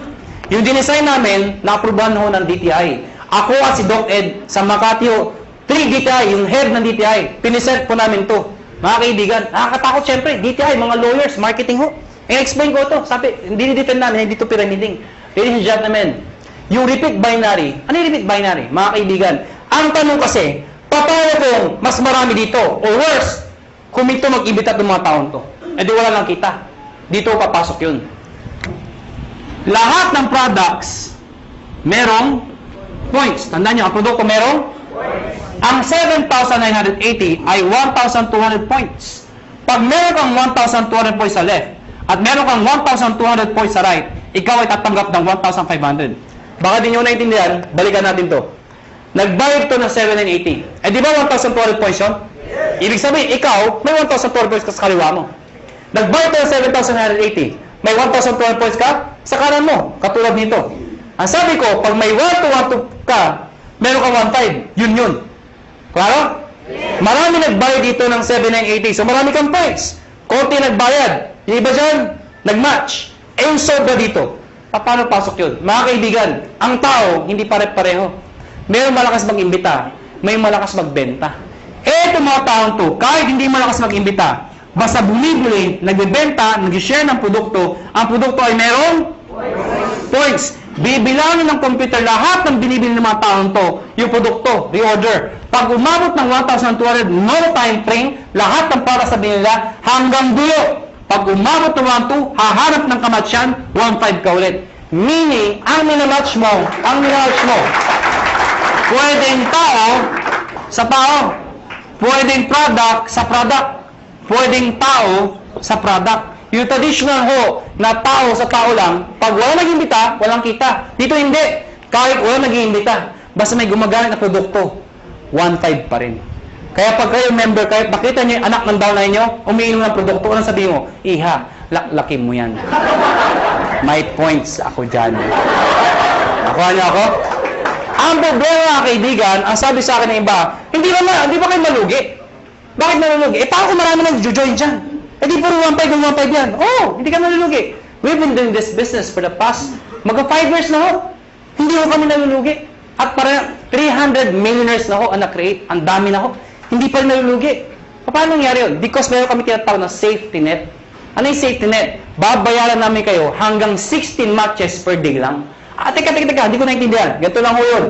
Yung dinesign namin, na-aprobahan ho ng DTI. Ako at si Doc Ed sa Makati ho, 3 DTI, yung head ng DTI, pinisert po namin to. Mga kaibigan, nakakatakot syempre, DTI, mga lawyers, marketing ho. I-explain ko to, sabi, hindi ni-defend namin, hindi to pyramiding. Ladies and gentlemen, yung repeat binary, ano yung repeat binary? Mga kaibigan, ang tanong kasi, paano kung mas marami dito, or worse, kung ito mag-ibita ng mga taon to, di wala lang kita. Dito papasok yun. Lahat ng products, merong points. Tandaan nyo, ang produkto merong? Ang 7,980 ay 1,200 points. Pag meron kang 1,200 points sa left, at meron kang 1,200 points sa right, ikaw ay tatanggap ng 1,500. Baka di nyo naintindihan, balikan natin to. Nagbayad to ng 780. Eh di ba 1,200 points yun? Ibig sabihin, ikaw, may 1,200 points ka sa kaliwa mo. Nagbayad to ng 7,980. May 1,200 points ka sa kanan mo, katulad nito. Ang sabi ko, pag may 1,212 ka, meron ka 1,500. Yun. Klaro? Marami nagbayad dito ng 7,980. So marami kang points. Konti nagbayad. Yung iba dyan, nag-match. Eh yung sobra dito. Paano pasok yun? Mga kaibigan, ang tao, hindi pare-pareho. Mayroong malakas mag-imbita, may malakas magbenta. Itong mga taong to, kahit hindi malakas mag-imbita, basta bumibili, nagbebenta, nag-share ng produkto, ang produkto ay merong points. Bibilangin ng computer lahat ng binibili ng mga taong to, yung produkto, reorder. Pag umabot ng 1,200, no time frame, lahat ng para sa binila hanggang dulo. Pag umabot ng 1,200, hahanap ng kamatsyan, 1,500 ka ulit. Meaning, ang minamatch mo, pwedeng tao sa tao, pwedeng product sa product, pwedeng tao sa product. Yung traditional ho, na tao sa tao lang, pag wala nag-imbita, walang kita. Dito hindi. Kahit wala nag-imbita, basta may gumagamit na produkto, 1,500 pa rin. Kaya pag kayo member, kahit nakita niyo yung anak ng downline niyo, umiinom ng produkto, anong sabihin mo? Iha, laki mo yan. May points ako dyan. Nakuha niyo ako? Ang problema, kaibigan, ang sabi sa akin ng iba, hindi ba kayo malugi? Bakit malulugi? Eh, paano kung marami nag-join dyan? Eh, di puro 1,500 yan. Oh, hindi ka malulugi. We've been doing this business for the past, mag-5 years na ho. Hindi ho kami nalulugi. At para 300 millionaires na ho ang na-create. Ang dami na ho. Hindi pa rin nalulugi. Paano nangyari yun? Because meron kami tinatawag na safety net. Ano yung safety net? Babayaran namin kayo hanggang 16 matches per day lang. Teka, hindi ko naintindihan. Ganito lang ho yun.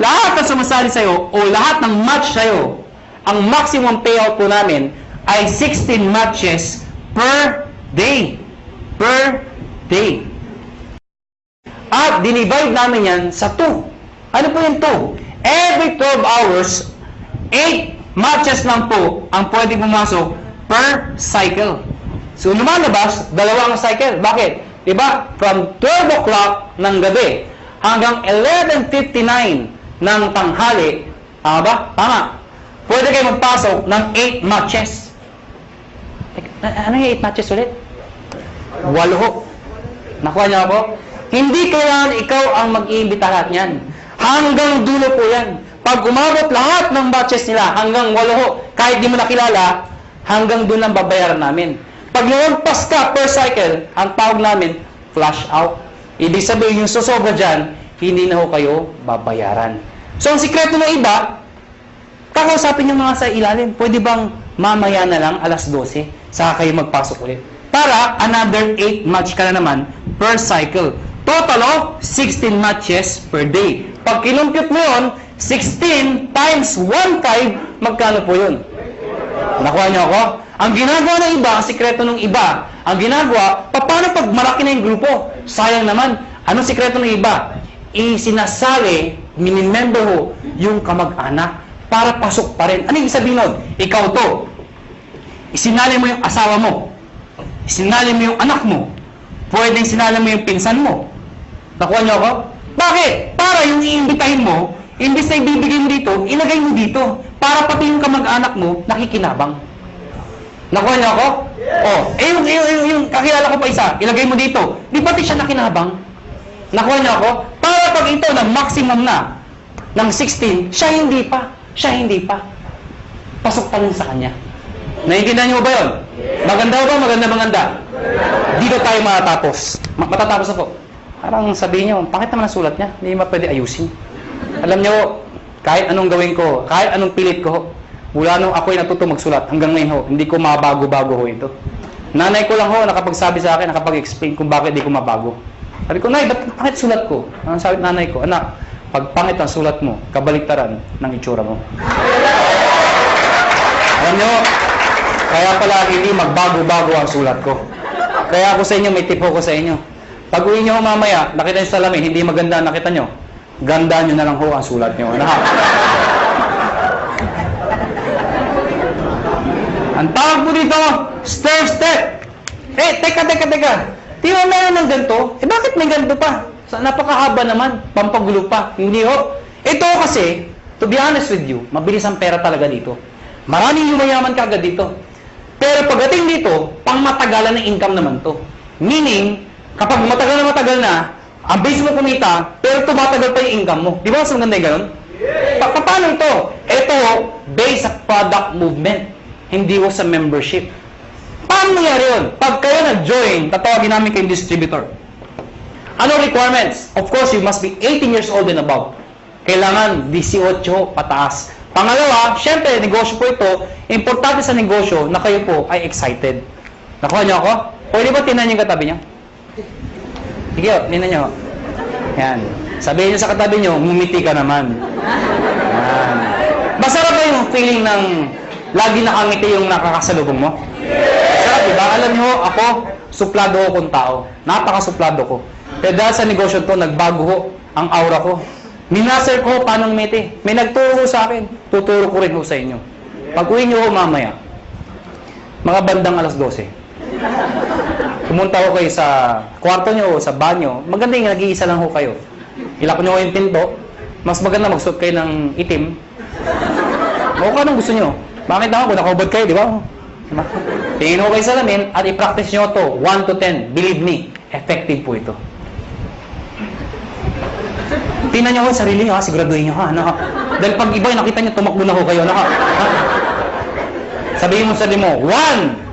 Lahat na sumasali sa'yo o lahat ng match sa'yo, ang maximum payout po namin ay 16 matches per day. Per day. At dinivide namin yan sa 2. Ano po yung 2? Every 12 hours, 8 matches lang po ang pwede pumasok per cycle. So, lumalabas, dalawang cycle. Bakit? Diba? From 12 o'clock ng gabi hanggang 11:59 ng tanghali. Tama ba? Tama. Pwede kayo magpasok ng 8 matches. Ano yung 8 matches ulit? 8 ho. Nakuha niyo ako? Hindi kailangan ikaw ang mag-iimbita lahat niyan. Hanggang dulo po yan. Pag umabot lahat ng batches nila, hanggang 8 ho, kahit di mo nakilala, hanggang doon ang babayaran namin. Pag lumagpas ka per cycle, ang tawag namin, flash out. Ibig sabihin, yung susobra dyan, hindi na ho kayo babayaran. So, ang sikreto ng iba, kakausapin yung mga sa ilalim. Pwede bang mamaya na lang, alas 12, saka kayo magpasok ulit. Para another 8 match ka na naman per cycle. Total of 16 matches per day. Pag kinumpute mo yun, 16 times 1,500, magkano po yun? Nakuha niyo ako? Ang ginagawa ng iba, ang sikreto ng iba, ang ginagawa, paano pag malaki na yung grupo? Sayang naman. Anong sikreto ng iba? Isinasali, minimember ho, yung kamag-anak para pasok pa rin. Ano yung sabihin nun? Ikaw to. Isinali mo yung asawa mo. Isinali mo yung anak mo. Pwedeng sinali mo yung pinsan mo. Nakuha niyo ako? Bakit? Para yung iimbitahin mo, imbis na ibibigay mo dito, ilagay mo dito. Para pati yung kamag-anak mo, nakikinabang. Nakuha niyo ako? Oh, yung kakilala ko pa isa, ilagay mo dito. Di pati siya nakinabang? Nakuha niyo ako? Para pag ito na maximum na ng 16, siya hindi pa. Pasok pa rin sa kanya. Naiintindihan niyo ba yun? Maganda ba? Maganda. Dito tayo matatapos. Matatapos ako. Parang sabihin niyo, bakit naman ang sulat niya? Hindi ba pwede ayusin? Alam niyo, kahit anong gawin ko, kahit anong pilit ko, mula nung ako'y natuto magsulat, hanggang ngayon ho, hindi ko mabago-bago ho ito. Nanay ko lang ho, nakapagsabi sa akin, nakapag-explain kung bakit hindi ko mabago. Sabi ko, Nay, bakit sulat ko? Ang sabi nanay ko, anak, pag pangit ang sulat mo, kabaliktaran ng itsura mo. Alam niyo, kaya pala hindi magbago-bago ang sulat ko. Kaya ako sa inyo, may tip ko sa inyo. Pag uwi niyo mamaya, nakita niyo sa salamin, hindi maganda, nakita niyo, ganda niyo na lang ho ang sulat niyo. Ano ha? Ang tawag po dito, stair step. Teka. Di ba meron ng ganito? Bakit may ganito pa? Napakahaba naman, pampagulo pa. Hindi ho. Ito kasi, to be honest with you, mabilis ang pera talaga dito. Maraming yumayaman ka agad dito. Pero pagdating dito, pang matagalan ng income naman to. Meaning, kapag matagal na, ang base mo kumita, pero tumatagal pa yung income mo. Di ba mas maganda yung ganun? Paano ito? Ito, based sa product movement. Hindi ko sa membership. Paano nangyari yun? Pag kayo nag-join, tatawagin namin kayong distributor. Ano requirements? Of course, you must be 18 years old and above. Kailangan 18 pataas. Pangalawa, syempre, negosyo po ito. Importante sa negosyo na kayo po ay excited. Nakuha niyo ako? Pwede ba tinan yung katabi niyo? Sige, tinan niyo. Yan. Sabihin niyo sa katabi niyo, ngumiti ka naman. Yan. Masarap ba yung feeling ng lagi nakangiti yung nakakasalubong mo? Masarap, diba? Alam niyo, ako, suplado ko kung tao. Napakasuplado ko. Pero dahil sa negosyo to, nagbago ko ang aura ko. Minaster ko paano ngumiti. May nagturo sa akin. Tuturo ko rin ho sa inyo. Pag-uwi niyo ho mamaya, mga bandang alas 12. Pumunta ko kayo sa kwarto niyo o sa banyo. Maganda yung nag-iisa lang ho kayo. Ilak niyo yung pinto. Mas maganda magsuot kayo ng itim. O kung anong gusto niyo. Bakit naman kung nakaubad kayo, di ba? Tingin ho kayo sa lamin at i-practice niyo to 1 to 10. Believe me, effective po ito. Tingnan niyo ho sarili niyo, ha? Siguraduhin niyo, ha? Dahil pag iba nakita niyo, tumakbo na ho kayo. Sabihin mo sa sarili mo, 1.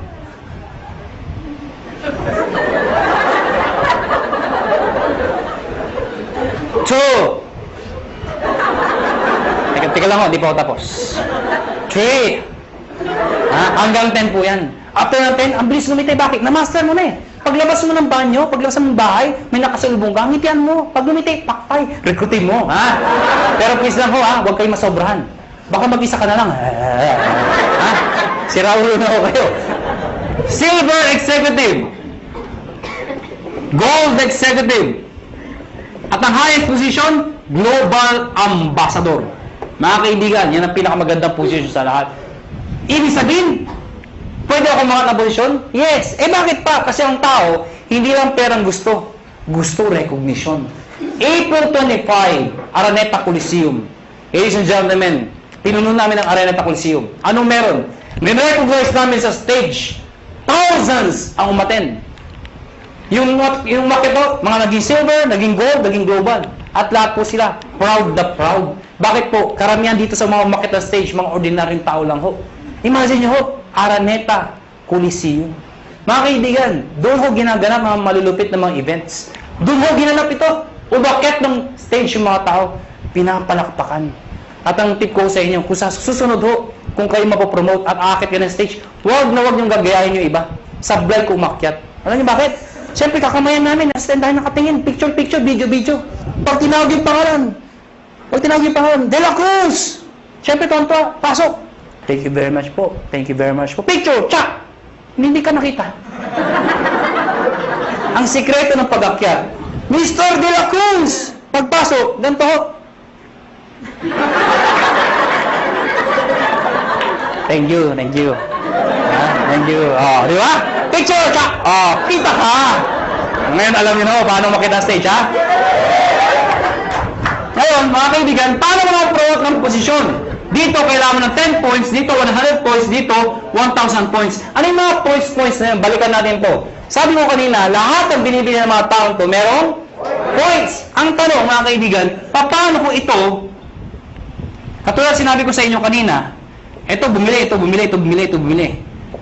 Teka lang ho, di pa ako tapos. 3. Hanggang 10 po yan. After ng 10, ang bilis lumiti. Bakit? Na-master mo na eh. Paglabas mo ng banyo, paglabas mo ng bahay, may nakasalubong ka, ngitian mo. Pag lumiti, pakpay, rekrutin mo. Pero please lang ho, huwag kayong masobrahan. Baka mag-isa ka na lang. Sira ulo na ho kayo. Silver Executive. Gold Executive. At ang highest position, Global Ambassador. Mga kaibigan, yan ang pinakamagandang position sa lahat. Ibig sabihin, pwede ako mga na posisyon? Yes. Bakit pa? Kasi ang tao, hindi lang perang gusto. Gusto recognition. April 25, Araneta Coliseum. Ladies and gentlemen, pinuno namin ang Araneta Coliseum. Anong meron? May-recognize namin sa stage. Thousands ang umattend. Yung market po, mga naging silver, naging gold, naging global. At lahat po sila, proud na proud. Bakit po? Karamihan dito sa mga market na stage, mga ordinaryong tao lang ho. Imagine nyo ho, Araneta Coliseum. Mga kaibigan, doon ho ginaganap mga malulupit na mga events. Doon ho ginanap ito. Umakyat ng stage yung mga tao, pinapalakpakan. At ang tip ko sa inyo, kung sa susunod ho, kung kayo mapopromote at aakit ka ng stage, huwag niyong gagayahin yung iba. Sablay ko umakyat. Alam niyo bakit? Siyempre, kakamayan namin. Stand tayo nakatingin. Picture, video. Pag tinawag yung pangalan. De La Cruz! Siyempre, tonto. Pasok. Thank you very much po. Picture! Tsak! Hindi ka nakita. Ang sikreto ng pag-akyat. Mr. De La Cruz! Pagpasok, ganito ho. Thank you. Thank you. Di ba? Picture! Tsak! Kita ka! Ngayon, alam niyo na paano makita stage, ha? Ngayon, mga kaibigan, paano mag-promote ng posisyon? Dito, kailangan mo ng 10 points. Dito, 100 points. Dito, 1,000 points. Ano yung mga points na yun? Balikan natin to. Sabi ko kanina, lahat ng binibili ng mga taong to, merong points. Ang tanong, mga kaibigan, paano ko ito, katulad sinabi ko sa inyo kanina, ito bumili.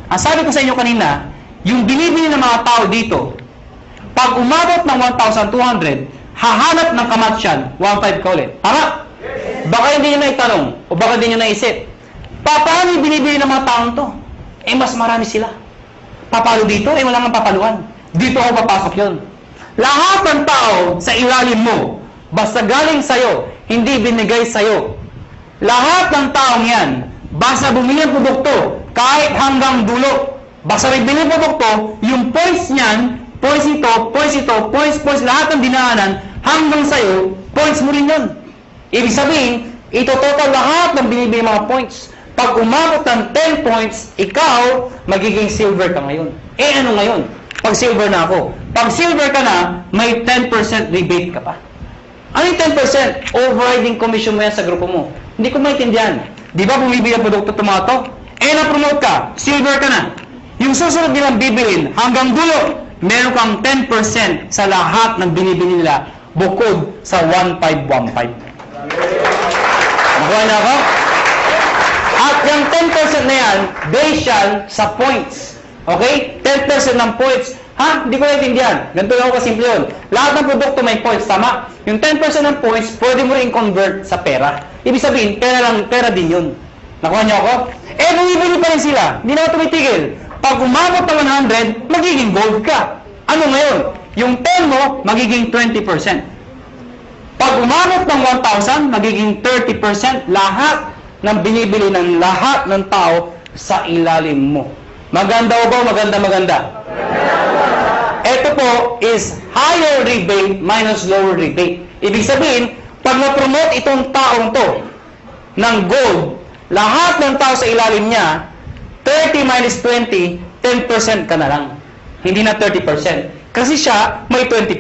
Ang sabi ko sa inyo kanina, yung binibili ng mga tao dito, pag umabot ng 1,200, hahanap ng kamatsyan, 1,500 ka ulit. Tama? Baka hindi nyo na itanong, o baka hindi nyo naisip. Paano yung binibili ng mga taong to? Mas marami sila. Papalo dito? Wala nga papaluan. Dito ako papasok yun. Lahat ng tao sa ilalim mo, basta galing sa'yo, hindi binigay sa'yo. Lahat ng taong yan, basta bumili ng produkto, kahit hanggang dulo, basta may bili ng produkto, yung points niyan, points ito, points, lahat ng dinaanan, hanggang sa'yo, points mo rin yun. Ibig sabihin, ito total lahat ng binibili mga points. Pag umabot ng 10 points, ikaw, magiging silver ka ngayon. Eh ano ngayon? Pag silver na ako. Pag silver ka na, may 10% rebate ka pa. Ano yung 10%? Overriding commission mo yan sa grupo mo. Hindi ko maintindihan. Di ba bumibili ang produkto tomato? Eh na-promote ka, silver ka na. Yung susunod nilang bibilin, hanggang dulo, meron kang 10% sa lahat ng binibili nila bukod sa 1515. Nakuha na ako? At yung 10% na yan, based yan sa points. Okay? 10% ng points. Ha? Hindi ko naintindihan. Ganito lang ako kasimple yun. Lahat ng produkto may points, tama? Yung 10% ng points, pwede mo rin convert sa pera. Ibig sabihin, pera din yun. Nakuha niyo ako? Eh, bumibili pa rin sila. Hindi na ako tumitigil. Pag umabot ng 100, magiging gold ka. Ano ngayon? Yung 10 mo, magiging 20%. Pag umabot ng 1,000, magiging 30% lahat ng binibili ng lahat ng tao sa ilalim mo. Maganda o ba? Maganda. Ito po is higher rebate minus lower rebate. Ibig sabihin, pag na-promote itong taong to ng gold, lahat ng tao sa ilalim niya, 30 minus 20, 10% ka na lang. Hindi na 30%. Kasi siya, may 20%.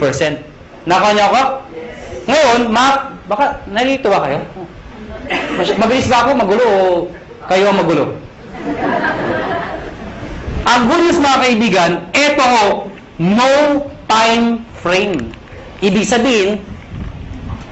Nakuha niyo ako? Ngayon, baka nalito ba kayo? Mabilis ba ako magulo o kayo ang magulo? Ang good news mga kaibigan, ito ho, no time frame. Ibig sabihin,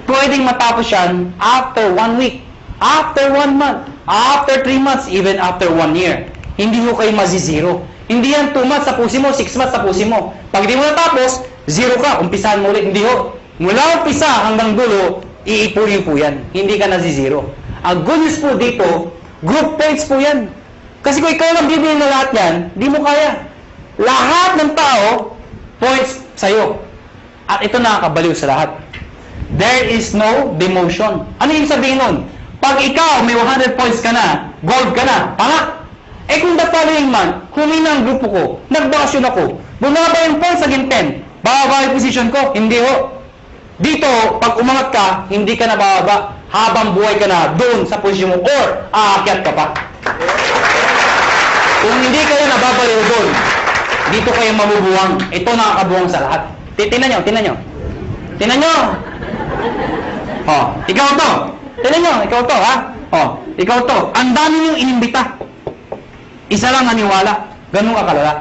pwedeng matapos yan after 1 week, after 1 month, after 3 months, even after 1 year. Hindi ho kayo mazizero. Hindi yan 2 months tapusin mo, 6 months tapusin mo. Pag di mo natapos, 0 ka, umpisahan mo ulit. Hindi ho. Mula umpisa hanggang dulo, iipunin po yan. Hindi ka nazizero. Ang good news po dito, group points po yan. Kasi kung ikaw lang bibili na lahat yan, di mo kaya. Lahat ng tao, points sa'yo. At ito nakakabaliw sa lahat. There is no demotion. Ano yung sabihin nun? Pag ikaw may 100 points ka na, gold ka na, tama? Eh kung the following month, humina ang grupo ko, nagbakasyon ako, bumaba yung points naging 10, bababa yung position ko, hindi ho. Dito, pag umangat ka, hindi ka na bababa, habang buhay ka na doon sa posisyon mo, or aakyat ka pa. Kung hindi kayo nababaliw doon, dito kayo mabubuwang. Ito nakakabuwang sa lahat. Tingnan nyo. Oh, ikaw to. Tingnan nyo, ikaw to, ha? Oh, ikaw to. Ang dami niyong inimbita. Isa lang naniwala. Ganun ka kalala.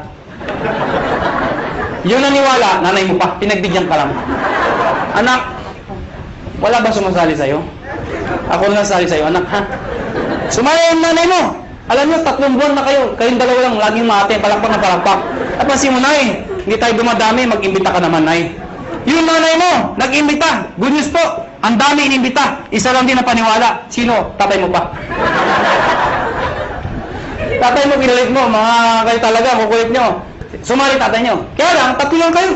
Yung naniwala, nanay mo pa. Pinagbigyan ka lang. Anak, wala ba sumasali sa'yo? Ako na sali sa'yo, anak, ha? Sumaya yung nanay mo. Alam nyo, 3 buwan na kayo. Kayong dalawa lang, laging mate, palakpak na palakpak. At pansin mo, nay, hindi tayo dumadami, mag-imbita ka naman, nay. Yung nanay mo, nag-imbita. Good news po, ang dami inimbita. Isa lang din na paniwala. Sino? Tatay mo pa. Tatay mo, kinalit mo. Mga kayo talaga, kukulit nyo. Sumali tatay nyo. Kaya lang, 3 lang kayo.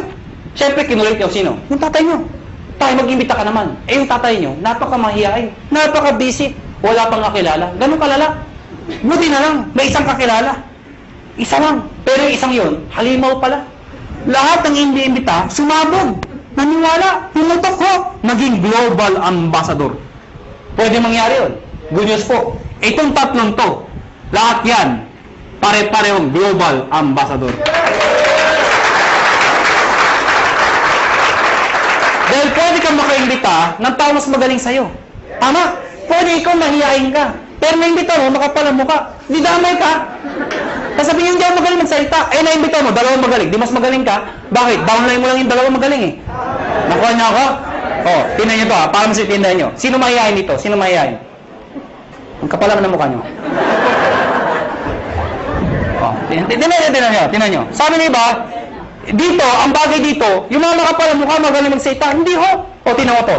Siyempre, kinulit nyo. Sino? Yung tatay nyo. Tayo, mag-imbita ka naman. Eh, yung tatay nyo, napaka-mahihain. Napaka-busy. Wala pang kakilala. Ganun kalala. Buti na lang, may isang kakilala. Isa lang. Pero yung isang yun, halimaw pala. Lahat ng inimbita, sumabog. Naniwala. Pumutok ko. Naging global ambassador. Pwede mangyari yun. Good news po. Itong 3 to, lahat yan, pare-parehong global ambassador. Dahil pwede kang makaimbita ng tao mas magaling sa'yo. Tama? Pwede ikaw mahihain ka. Pero naimbita mo, makapal ang mukha. Di damay ka. Kasabihin yung hindi ako magaling magsalita. Eh, naimbita mo, 2 magaling. Di mas magaling ka. Bakit? Downline mo lang yung 2 magaling eh. Nakuha niyo ako? Oh, tingnan niyo to ha. Para masitindahan niyo. Sino mahihain dito? Sino mahihain? Ang kapal naman ang mukha niyo. Oh, tingnan niyo. Sabi niyo ba, dito, ang bagay dito, yung mga makapal ang mukha, magaling magsalita. Hindi ho. O, tingnan mo to.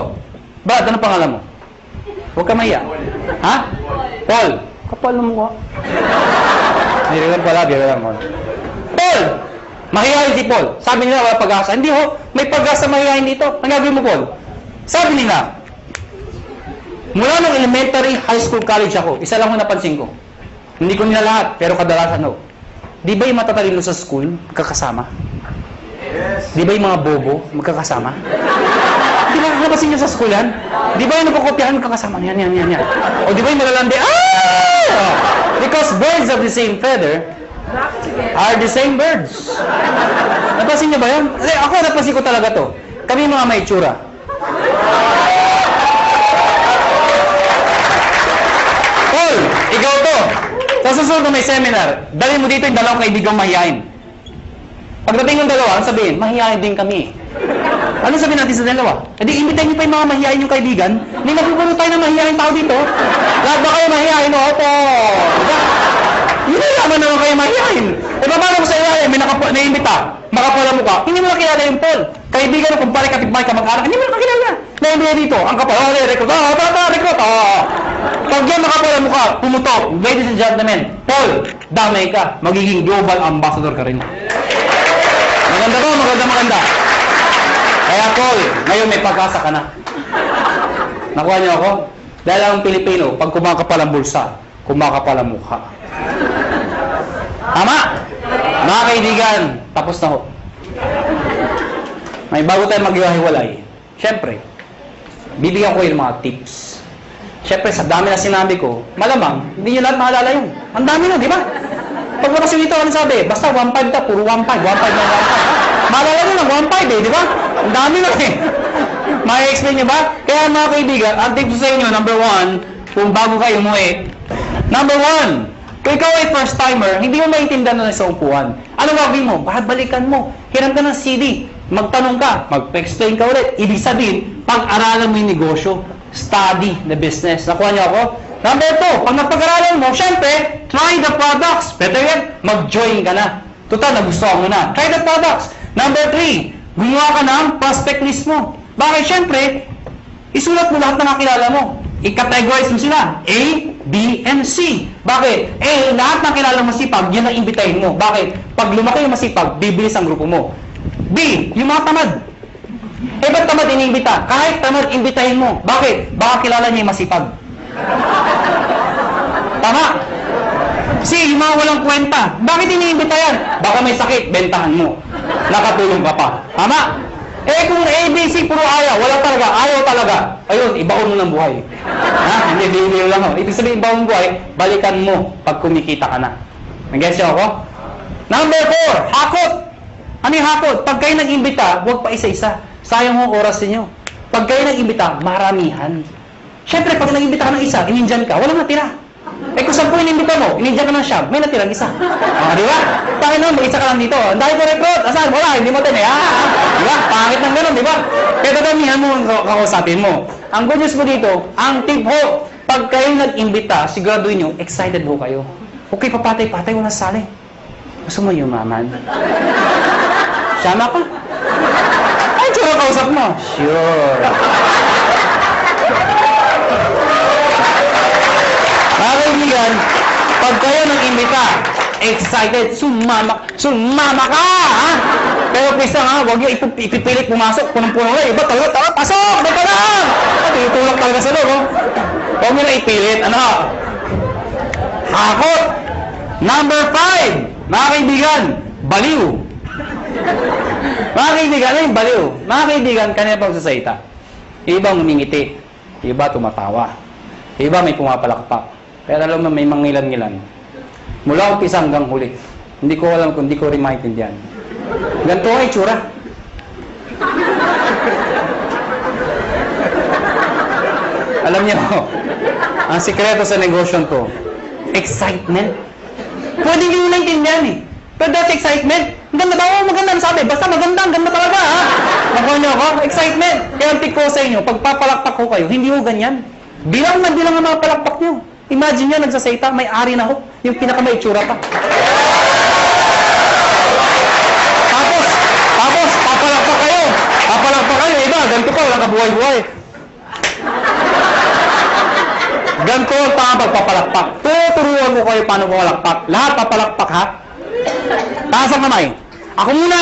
Brad, ano pangalan mo? Huwag ka mahiya. Ha? Paul. Kapal ng mukha. Biro lang mo. Paul! Mahihayin si Paul. Sabi nila, wala pag-asa. Hindi ho, may pag-asa mahihayin dito. Ang gagawin mo, Paul? Sabi nila, mula nung elementary, high school, college ako, isa lang ho napansin ko. Hindi ko nila lahat, pero kadalasan ho. Di ba yung matatalino sa school, magkakasama? Yes. Di ba yung mga bobo, magkakasama? Di ba napansin nyo sa school yan? Di ba yung napakopyahan, magkakasama? Yan. O di ba yung malalandi, Because birds of the same feather are the same birds. Napansin niyo ba yan? Ako, napansin ko talaga to. Kami mga may itsura. Paul, ikaw to. Sa susunod na may seminar, dali mo dito yung dalawang kaibigang mahihain. Pagdating ng dalawa, sabihin, mahihain din kami. Ano sabihin natin sa dalawa? E di, imbitahin niyo pa yung mga mahihain yung kaibigan. Hindi napupuno tayo ng mahihain tao dito. Lahat ba kayo mahihain? Opo. Diba? Hindi naman naman kayo mahihain. E paano ko sa iyo, may naimbita, makapala mo ka, hindi mo nakilala yung Paul. Kaibigan mo, kung pare kapitbahay ka mag-anak, hindi mo nakilala. Naimbita dito, ang kapal, recruit, recruit, Pag yan nakapala mo ka, pumutok, ladies and gentlemen, Paul, damay ka, magiging global ambassador ka rin. Maganda ba? Maganda. Kaya Paul, ngayon may pag-asa ka na. Nakuha niyo ako? Dahil ang Pilipino, pag kumakapal ang bulsa, kumakapal ang mukha. Tama? Mga kaibigan, tapos na ho. May bago tayo maghiwa-hiwalay. Siyempre, bibigyan ko yung mga tips. Siyempre, sa dami na sinabi ko, malamang, hindi nyo lahat maalala yun. Ang dami na, di ba? Pag wakas yung ito, ano sabi? Basta 1.5 ka, puro 1.5 na 1.5. Maalala nyo lang, 1.5 di ba? Ang dami na eh. May-explain nyo ba? Kaya mga kaibigan, ang tip ko sa inyo, number 1, kung bago kayo umuwi, number 1, kung ikaw ay first timer, hindi mo maintindihan na sa upuan. Ano gagawin mo? Balikan mo. Hiram ka ng CD. Magtanong ka. Mag-explain ka ulit. Ibig sabihin, pag-aralan mo yung negosyo. Study the business. Nakuha niyo ako? Number 2, pag napag-aralan mo, syempre, try the products. Better yan, mag-join ka na. Total, nagustuhan mo na. Try the products. Number 3, gumawa ka ng prospect list mo. Bakit? Syempre, isulat mo lahat ng nakilala mo. I-categorize mo sila. A, B, and C. Bakit? A, lahat ng kilala masipag, yan ang imbitahin mo. Bakit? Pag lumaki yung masipag, bibilis ang grupo mo. B, yung mga tamad. Eh, ba't tamad iniimbita? Kahit tamad, imbitahin mo. Bakit? Baka kilala niya yung masipag. Tama? C, yung mga walang kwenta. Bakit iniimbita yan? Baka may sakit, bentahan mo. Nakatulong ka pa. Tama? Eh kung A, B, C, puro ayaw talaga. Ayun, ibaon mo ng buhay. Ha? Hindi, bibiro lang ako. Ibig sabihin, ibaon mo buhay, balikan mo pag kumikita ka na. Nag-guess niyo ako? Number 4, hakot. Ano yung hakot? Pag kayo nag-imbita, huwag pa isa-isa. Sayang mo oras ninyo. Pag kayo nag-imbita, maramihan. Siyempre, pag nag-imbita ka ng isa, inindyan ka, walang natira. Eh kung 10 inimbita mo, inindyan ka ng siyam, may natirang isa. Di ba? Bakit naman, mag-isa ka lang dito. Ang dahil ko recruit, asan? Wala, hindi mo din eh. Di ba? Pangit ng gano'n, di ba? Kaya dadamihan mo ang kakausapin mo. Ang good news mo dito, ang tip ho, pag kayo nag-imbita, siguraduhin nyo, excited ho kayo. Okay, papatay-patay, wala sali. Gusto mo yumaman? Siyama ka? Ay, sure kausap mo. Sure. Mga kaibigan, pag kayo nag-imbita, excited, sumama ka, ha? Pero please lang, ha? Huwag yung ipipilit pumasok, punong-puno na, iba talaga, pasok, dito lang! At itulak talaga sa loob, oh. Huwag nyo na ipilit, ano? Hakot! Number 5, mga kaibigan, baliw. Mga kaibigan, ano yung baliw? Mga kaibigan, kanina pagsasalita. Iba ngumingiti, iba tumatawa, iba may pumapalakpak. Pero alam mo, may mangilan-ngilan. Mula umpisa hanggang huli. Hindi ko alam kung hindi ko rin maintindihan. Ganito ay tsura. Alam niyo, ang sikreto sa negosyo to, excitement. Pwede nyo naintindihan eh. Pero that's excitement. Ang ganda daw, maganda ang sabi. Basta maganda, ang ganda talaga ha. Nakuha niyo ako? Excitement. Kaya ang tip ko sa inyo, pag papalakpak ko kayo, hindi ho ganyan. Bilang ang mga palakpak nyo. Imagine nyo, nagsasayta, may ari na ho. Yung pinaka-may itsura pa. Tapos, papalakpak kayo. Iba, ganito pa, walang kabuhay-buhay. Ganito ang pagpapalakpak. Tuturuan ko kayo paano papalakpak. Lahat papalakpak, ha? Taas ang kamay. Ako muna.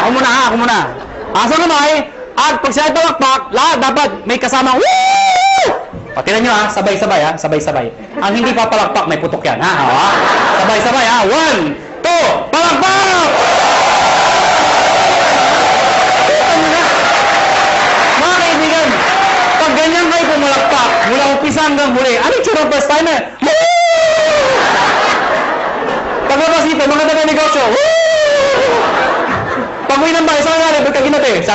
Ako muna. Taas ang kamay. At pag sila palakpak, lahat dapat may kasama. Woo! Patinan nyo, ha? Sabay-sabay, ha? Sabay-sabay. Ang hindi papalakpak, may putok yan, ha? Sabay-sabay, ha? 1, 2, palakpak! Mga kaibigan, pag ganyan kayo pumalakpak, mula umpisa hanggang huli, ano yung tsura first timer? Paglabas dito, mga taga negosyo. Pag-uwi ng bahay, saan nga, ba't kaginate? Sa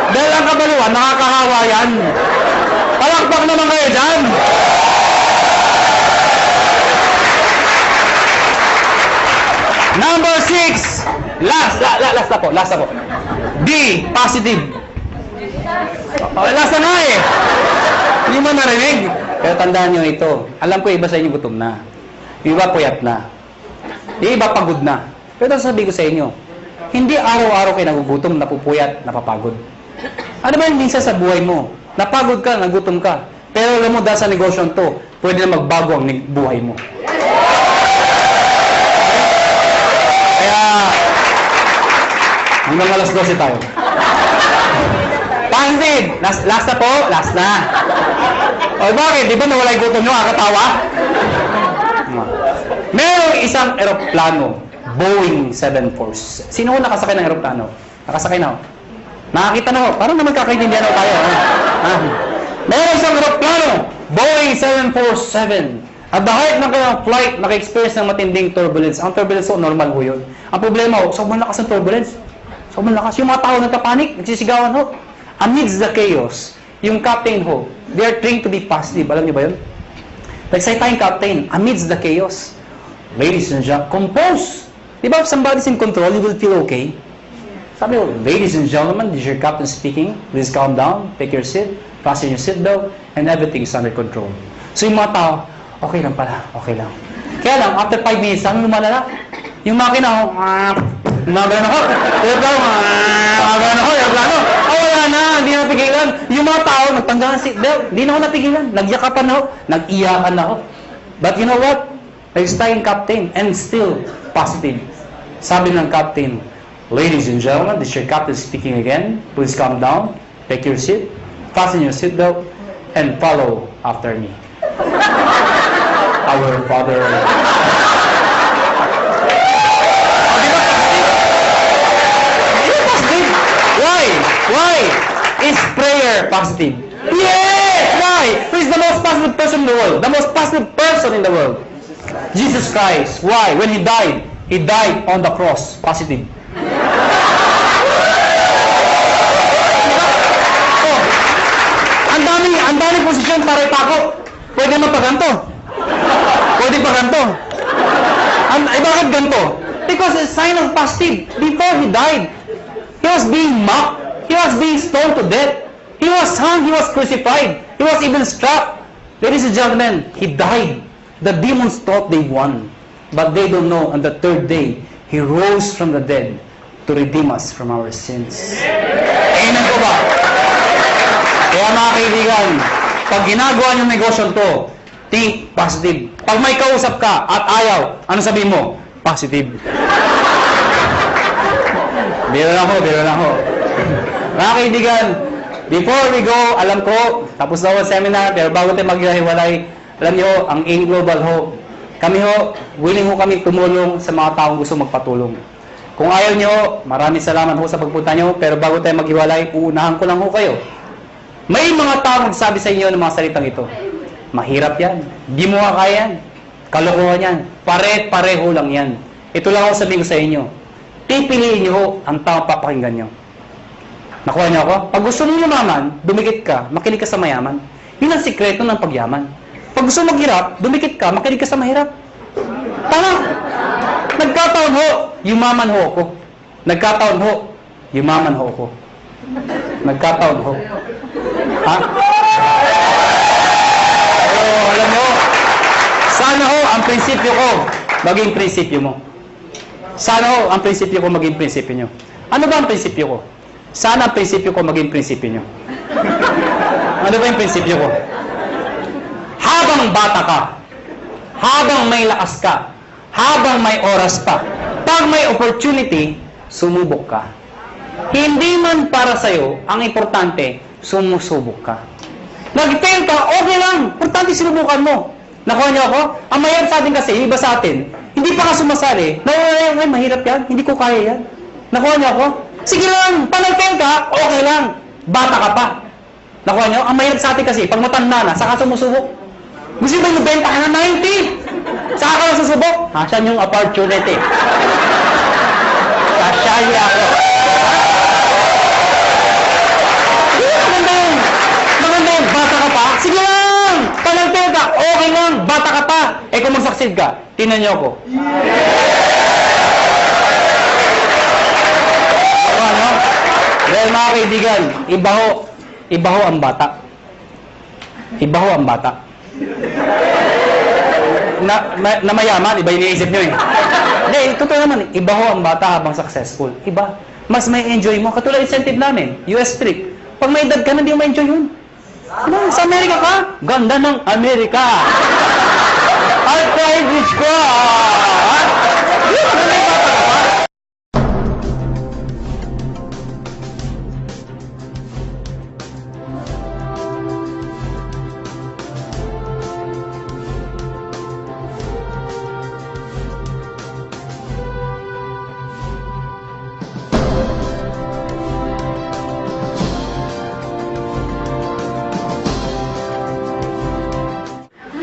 dahil ang kabaluan, nakakahawa yan. Palakpak naman kayo dyan. Number 6. Last na po. D, positive. Last na nga eh. Hindi mo narinig. Pero tandaan nyo ito. Alam ko iba sa inyo gutom na. Yung iba puyat na. Yung iba pagod na. Pero sasabihin ko sa inyo, hindi araw-araw kayo nagugutom, napupuyat, napapagod. Ano ba yung minsan sa buhay mo? Napagod ka, nagutom ka. Pero alam mo, dahil sa negosyon to, pwede na magbago ang buhay mo. Kaya, hanggang alas 12 tayo. Pansin! Last na po? Last na. O bakit? Di ba nawala yung gutom nyo? Kakatawa? Merong isang eroplano, Boeing 747. Sino ko nakasakay ng eroplano? Nakasakay na ako. Nakakita na ako. Parang naman kakaintindihan ako tayo. Merong isang eroplano, Boeing 747. At the heart ng kanyang flight, naka-experience ng matinding turbulence. Ang turbulence ko, normal ho yun. Ang problema ho, sobrang lakas ng turbulence. Sobrang lakas. Yung mga tao nagkapanik, nagsisigawan ho. Amidst the chaos, yung captain ho, they are trained to be positive. Alam niyo ba yun? Nagsalita yung captain, amidst the chaos. Ladies and gentlemen, compose. Diba if somebody's in control, you will feel okay. Sabi ko, ladies and gentlemen, this is your captain speaking. Please calm down, take your seat, fasten your seatbelt, and everything is under control. So yung mga tao, okay lang pala, okay lang. Kaya lang, after 5 minutes, saan lumalala? Yung makina, gumagano ako. Wala na, hindi na napigilan. Yung mga tao, nagtanggal ng seatbelt, hindi na ako napigilan. Nagyakapan ako, nag-iyakan ako. But you know what? Nag-stay yung captain, and still positive. Sabi ng captain, ladies and gentlemen, this is your captain speaking again. Please calm down, take your seat, fasten your seatbelt, and follow after me. Our Father. Why? Is prayer positive? Yes! Why? Who is the most positive person in the world? The most positive person in the world? Jesus Christ. Why? When He died on the cross. Positive. Oh, ang daming posisyon para ipako. Pwede naman pa ganito. Pwede pa ganito. Bakit ganito? Because it's a sign of positive. Before He died, He was being mocked. He was being stoned to death. He was hung. He was crucified. He was even struck. Ladies and gentlemen, He died. The demons thought they won. But they don't know. On the third day, He rose from the dead to redeem us from our sins. Amen ko ba? Kaya mga kaibigan, pag ginagawa niyong negosyo to, think positive. Pag may kausap ka at ayaw, ano sabihin mo? Positive. Biro na ho. Mga kaibigan, before we go, alam ko, tapos na ho ang seminar, pero bago tayo maghiwalay, alam niyo, ang AIM Global ho, kami ho, willing ho kami tumulong sa mga taong gusto magpatulong. Kung ayaw niyo, maraming salamat ho sa pagpunta niyo, pero bago tayo maghiwalay, uunahan ko lang ho kayo. May mga taong nagsabi sa inyo ng mga salitang ito. Mahirap yan. Di mo kaya yan. Kalokohan yan. Pare-pareho lang yan. Ito lang ako sabihin ko sa inyo. Pipiliin niyo ho ang taong papakinggan niyo. Nakuha niyo ako? Pag gusto mo yumaman, dumikit ka, makinig ka sa mayaman. Yun ang sikreto ng pagyaman. Pag gusto maghirap, dumikit ka, makinig ka sa mahirap. Tama. Nagkataon ho, yumaman ho ako. Nagkataon ho, yumaman ho ako. Nagkataon ho. Ha? Oh, alam mo, sana ho ang prinsipyo ko maging prinsipyo mo. Sana ho ang prinsipyo ko maging prinsipyo nyo. Ano ba ang prinsipyo ko? Sana ang prinsipyo ko maging prinsipyo nyo. Ano ba yung prinsipyo ko? Habang bata ka, habang may lakas ka, habang may oras pa, pag may opportunity, sumubok ka. Hindi man para sa'yo, ang importante, sumusubok ka. Nag-fail ka, okay lang. Importante sinubukan mo. Nakuha niyo ako? Ang mahirap sa atin kasi, iba sa atin, hindi pa ka sumasali. Ay, mahirap yan. Hindi ko kaya yan. Nakuha niyo ako? Sige lang. Pag nag-fail ka, okay lang. Bata ka pa. Nakuha niyo? Ang mahirap sa atin kasi, pag matanda na, saka sumusubok. Gusto ba yung benta ka na 90? Saka ka lang susubok. Asan yung opportunity? Sasali ako. Maganda yun. Maganda yun. Bata ka pa? Sige lang! Talentado ka. Okay lang. Bata ka pa. Eh kung mag-succeed ka, tinan niyo ako. Ano? Dahil mga kaibigan, iba ho ang bata. Iba ho ang bata. Na mayaman, iba yung iniisip nyo eh. Hindi, totoo naman, iba ho ang bata habang successful. Iba. Mas may enjoy mo. Katulad incentive namin, US trip. Pag may edad ka na, hindi mo ma-enjoy yun. Ano, sa Amerika ka? Ganda ng Amerika. Arthritis ko. Ano may bata ka pa?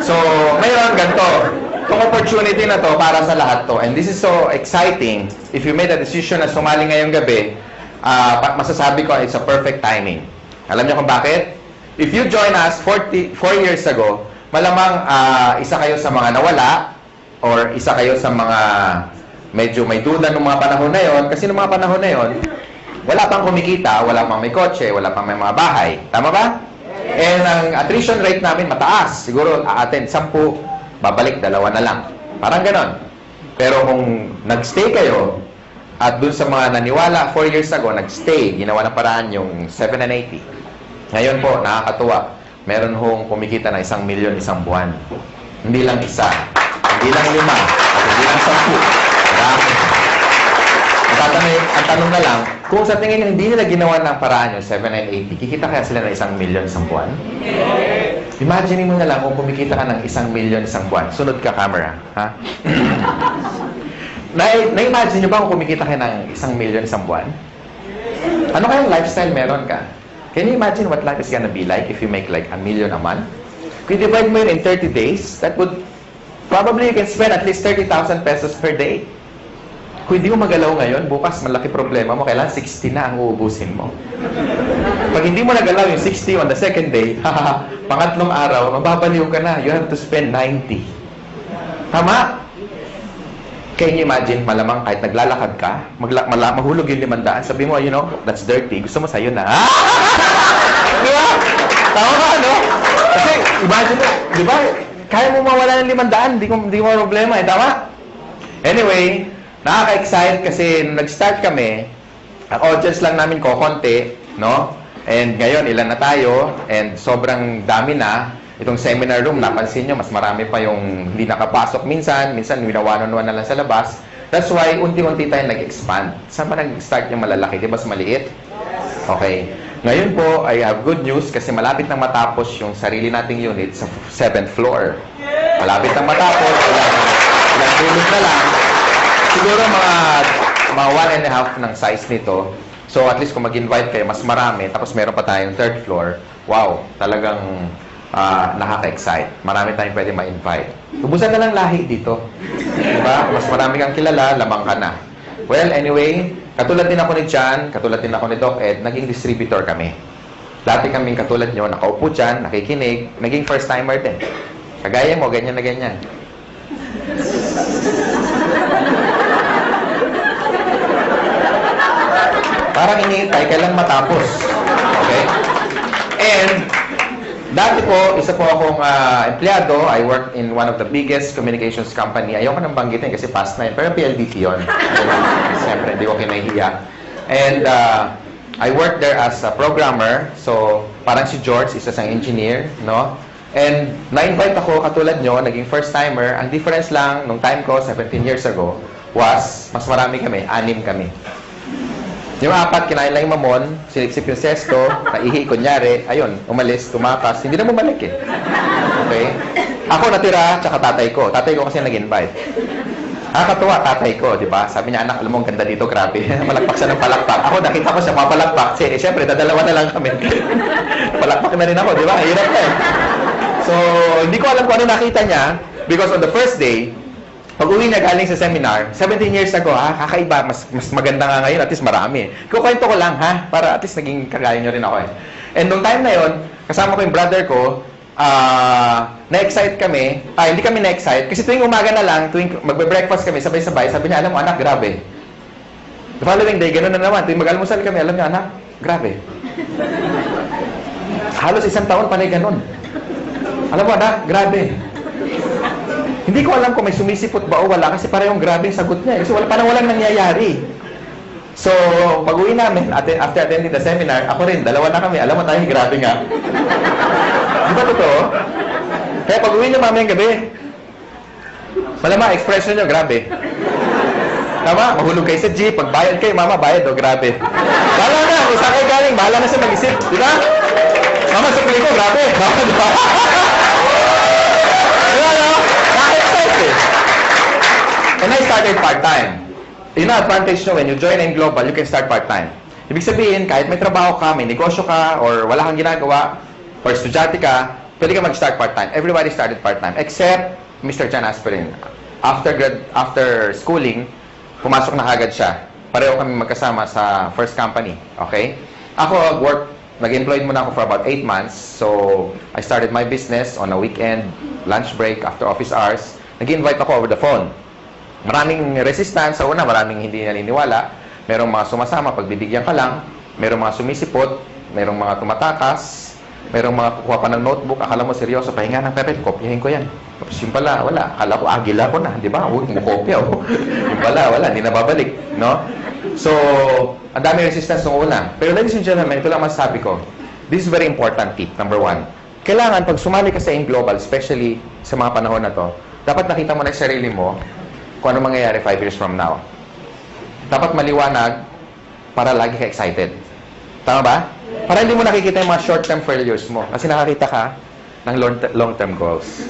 So, ngayon, ganito. Itong opportunity na to para sa lahat to. And this is so exciting. If you made a decision na sumali ngayong gabi, masasabi ko it's a perfect timing. Alam niyo kung bakit? If you join us 4 years ago, malamang isa kayo sa mga nawala or isa kayo sa mga medyo may duda ng mga panahon na yon. Kasi ng mga panahon na yon, wala pang kumikita, wala pang may kotse, wala pang may mga bahay. Tama ba? And ang attrition rate namin mataas. Siguro attend 10, babalik 2 na lang. Parang ganon. Pero kung nagstay kayo, at dun sa mga naniwala 4 years ago, nagstay, ginawa ng paraan yung 7 and 80. Ngayon po, nakakatuwa. Meron hong kumikita na 1 milyon isang buwan. Hindi lang isa, hindi lang 5, at hindi lang 10. Marami. Ang tanong na lang, kung sa tingin nyo hindi nila ginawa ng paraan yung 7 and 80, kikita kaya sila ng 1 milyon isang buwan? Imagine mo na lang kung kumikita ka ng 1 milyon isang buwan. Sunod ka, camera. Ha? Na-imagine nyo ba kung kumikita ka ng 1 milyon isang buwan? Ano kayang lifestyle meron ka? Can you imagine what life is gonna be like if you make like 1 million a month? Kung divide mo yun in 30 days, that would probably you can spend at least 30,000 pesos per day. Kung hindi mo magalaw ngayon, bukas malaki problema mo, kailangan 60 na ang uubusin mo. Pag hindi mo nagalaw yung 60 on the second day, pangatlong araw, mababaliw ka na. You have to spend 90. Tama? Can you imagine, malamang kahit naglalakad ka, mahulog yung 500, sabi mo, you know, that's dirty. Gusto mo sa'yo na. Di ba? Tama ka, no? Kasi, imagine mo, di ba? Kaya mo mawala ng 500, di mo problema, eh. Tama? Anyway, nakaka-excite kasi nung nag-start kami, ang audience lang namin kokonti, no? And ngayon, ilan na tayo, and sobrang dami na. Itong seminar room, napansin nyo, mas marami pa yung hindi nakapasok minsan winawanon-wan na lang sa labas. That's why, unti-unti tayo nag-expand. Saan ba nag-start yung malalaki? Di ba mas maliit? Okay. Ngayon po, I have good news kasi malapit nang matapos yung sarili nating unit sa 7th floor. Malapit nang matapos, ilang tulog na lang. Siguro mga 1.5 ng size nito. So at least kung mag-invite kayo, mas marami. Tapos meron pa tayong 3rd floor. Wow, talagang nakaka-excite. Marami tayong pwede ma-invite. Tubusan na lang lahi dito. Diba? Mas marami kang kilala, lamang ka na. Well, anyway, katulad din ako ni John, katulad din ako ni Doc Ed, naging distributor kami. Dati kaming katulad nyo, nakaupo dyan, nakikinig, naging first-timer din. Kagaya mo, ganyan na ganyan. Parang iniintay, kailan matapos. Okay? And, dati po, isa po akong empleyado. I worked in one of the biggest communications company. Ayoko nang banggitin kasi past na yun. Pero PLDT yun. Siyempre, hindi ko kinahiya. And I worked there as a programmer. So, parang si George, isa sang engineer, no? And na-invite ako, katulad nyo, naging first-timer. Ang difference lang, nung time ko, 17 years ago, was, mas marami kami, 6 kami. Yung 4, kinain lang yung mamon, sinipsip yung sesto, naihi, kunyari, ayun, umalis, tumakas, hindi na bumalik eh. Okay? Ako natira, tsaka tatay ko. Tatay ko kasi nag-invite. Nakakatuwa, tatay ko, di ba? Sabi niya, anak, alam mo, ang ganda dito, grabe. Malakpak siya ng palakpak. Ako, nakita ko siya mapalakpak. Siyempre, dadalawa na lang kami. Palakpak na rin ako, di ba? Hirap na eh. So, hindi ko alam kung ano nakita niya. Because on the first day, pag-uwi niya galing sa seminar, 17 years ago, kakaiba, mas maganda nga ngayon, at least marami. Kukwento ko lang, para at least naging kagaya niyo rin ako eh. And nung time na yon, kasama ko yung brother ko, na-excite kami, hindi kami na-excite, kasi tuwing umaga na lang, tuwing magbe-breakfast kami, sabay-sabay, sabi niya, alam mo anak, grabe. The following day, gano'n na naman, tuwing mag-almusal kami, alam niya, anak, grabe. Halos 1 taon panay gano'n. Alam mo anak, grabe. Hindi ko alam kung may sumisipot ba o wala kasi parehong grabe yung sagot niya. Kasi walang nangyayari. So, pag-uwi namin, after attending the seminar, ako rin, 2 na kami. Alam mo tayo, grabe nga. Di ba totoo? Kaya pag-uwi niyo mamayang gabi, malama, expression niyo, grabe. Tama? Mahulog kayo sa jeep, pagbayad kayo, mama, bayad, grabe. Bahala na, kung saan kayo galing, bahala na siya mag-isip. Di ba? Mama, sukli ko, grabe. Di ba? And I started part-time. Yun na, advantage nyo, when you join in Global, you can start part-time. Ibig sabihin, kahit may trabaho ka, may negosyo ka, or wala kang ginagawa, or estudyante ka, pwede ka mag-start part-time. Everybody started part-time, except Mr. John Aspirin. After schooling, pumasok na agad siya. Pareho kami magkasama sa first company. Okay? Ako, nag-employed muna ako for about 8 months. So, I started my business on a weekend, lunch break, after office hours. Nag-invite ako over the phone. Maraming resistance. Sa una, maraming hindi naniniwala. Merong mga sumasama, pagbibigyan ka lang. Merong mga sumisipot. Merong mga tumatakas. Merong mga kukuha pa ng notebook. Akala mo seryoso, pahinga ng papel, kopyahin ko yan. Tapos yung pala, wala. Akala ko, agila ko na. Di ba? Huwag mo kopya. Yung pala, wala. Hindi na babalik. No? So, ang dami resistance nung una. Pero ladies and gentlemen, ito lang masasabi ko. This is very important tip, number 1. Kailangan, pag sumali ka sa AIM Global, especially sa mga panahon na to, dapat nakita mo na sa sarili mo kung ano mangyayari 5 years from now. Dapat maliwanag para lagi ka excited. Tama ba? Para hindi mo nakikita yung mga short-term failures mo. Kasi nakakita ka ng long-term goals.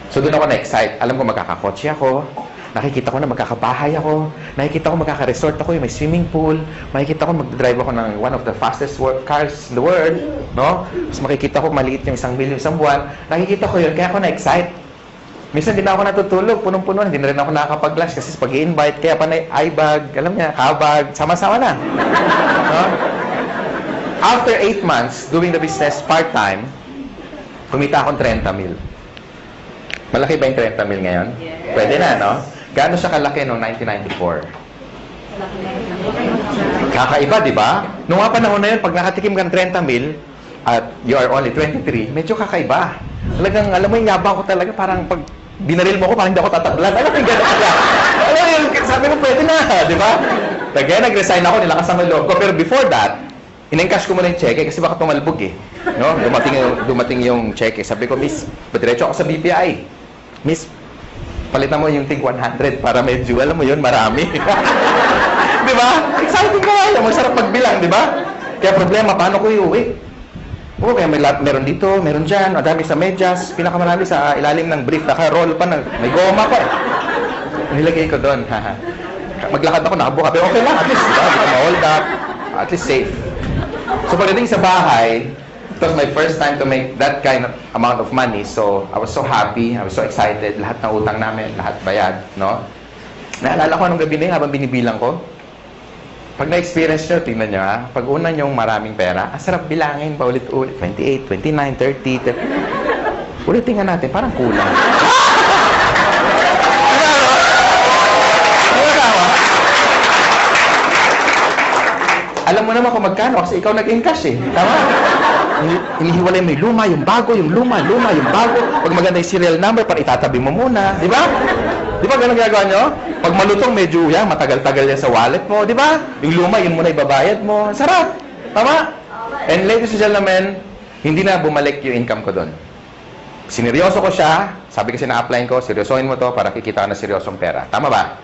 So, doon ako na-excite. Alam ko magkakakotse ako. Nakikita ko na magkakabahay ako. Nakikita ko magkaka-resort ako. Yung may swimming pool. Makikita ko mag-drive ako ng one of the fastest cars in the world. No? Tapos makikita ko maliit yung 1 million isang buwan. Nakikita ko yun. Kaya ako na-excite. Minsan hindi na ako natutulog, punong-puno, hindi na rin ako nakakapag-lunch kasi pag i-invite, kaya pa na i-bag, alam niya, kabag, sama-sama na. No? After 8 months, doing the business part-time, kumita akong 30 mil. Malaki ba yung 30 mil ngayon? Yes. Pwede na, no? Gaano siya kalaki noong 1994? Kakaiba, di ba? Noong nga panahon na yun, pag nakatikim ka ng 30 mil, at you are only 23, medyo kakaiba. Talagang, alam mo yung yabang ko talaga, parang pag binaril mo ko, parang hindi ako tatablan. Alam mo yung gano'n ka. Alam mo yung, sabi ko, pwede na, di ba? Kaya nag-resign ako, nilakas ang loob ko. Pero before that, in-encash ko muna yung cheque kasi baka tumalbog eh. No? Dumating yung cheque. Sabi ko, Miss, padiretso ako sa BPI. Miss, palitan mo yung Think 100 para medyo, alam mo yun, marami. Di ba? Exciting ka nga. Masarap magbilang, di ba? Kaya problema, paano ko iuwi? Oo, kaya meron dito, meron dyan, madami sa medyas, pinakamarami sa ilalim ng brief, naka-roll pa, may goma pa. Nilagay ko doon. Maglakad ako, nakabuka, pero okay lang, at least, diba? Hindi ko ma-hold up, at least safe. So pagdating sa bahay, it was my first time to make that kind of amount of money, so I was so happy, I was so excited, lahat ng utang namin, lahat bayad, no? Naalala ko anong gabi na yun, habang binibilang ko, pag na-experience nyo, tingnan nyo ha, pag una nyong maraming pera, ang sarap bilangin pa ulit-ulit, 28, 29, 30, ulitin nga natin, parang kulang. Alam mo naman kung magkano, kasi ikaw nag-encash eh. Tama? Inihiwalay mo yung luma, yung bago, yung luma, yung bago. Pag maganda yung serial number, para itatabi mo muna. Di ba? Di ba ganun ginagawa nyo? Pag malutong, medyo yan, matagal-tagal yan sa wallet mo. Di ba? Yung luma, yun muna ibabayad mo. Sarap. Tama? And ladies and gentlemen, hindi na bumalik yung income ko doon. Sineryoso ko siya. Sabi kasi na-applyin ko, seryosohin mo to para kikita ka na seryosong pera. Tama ba?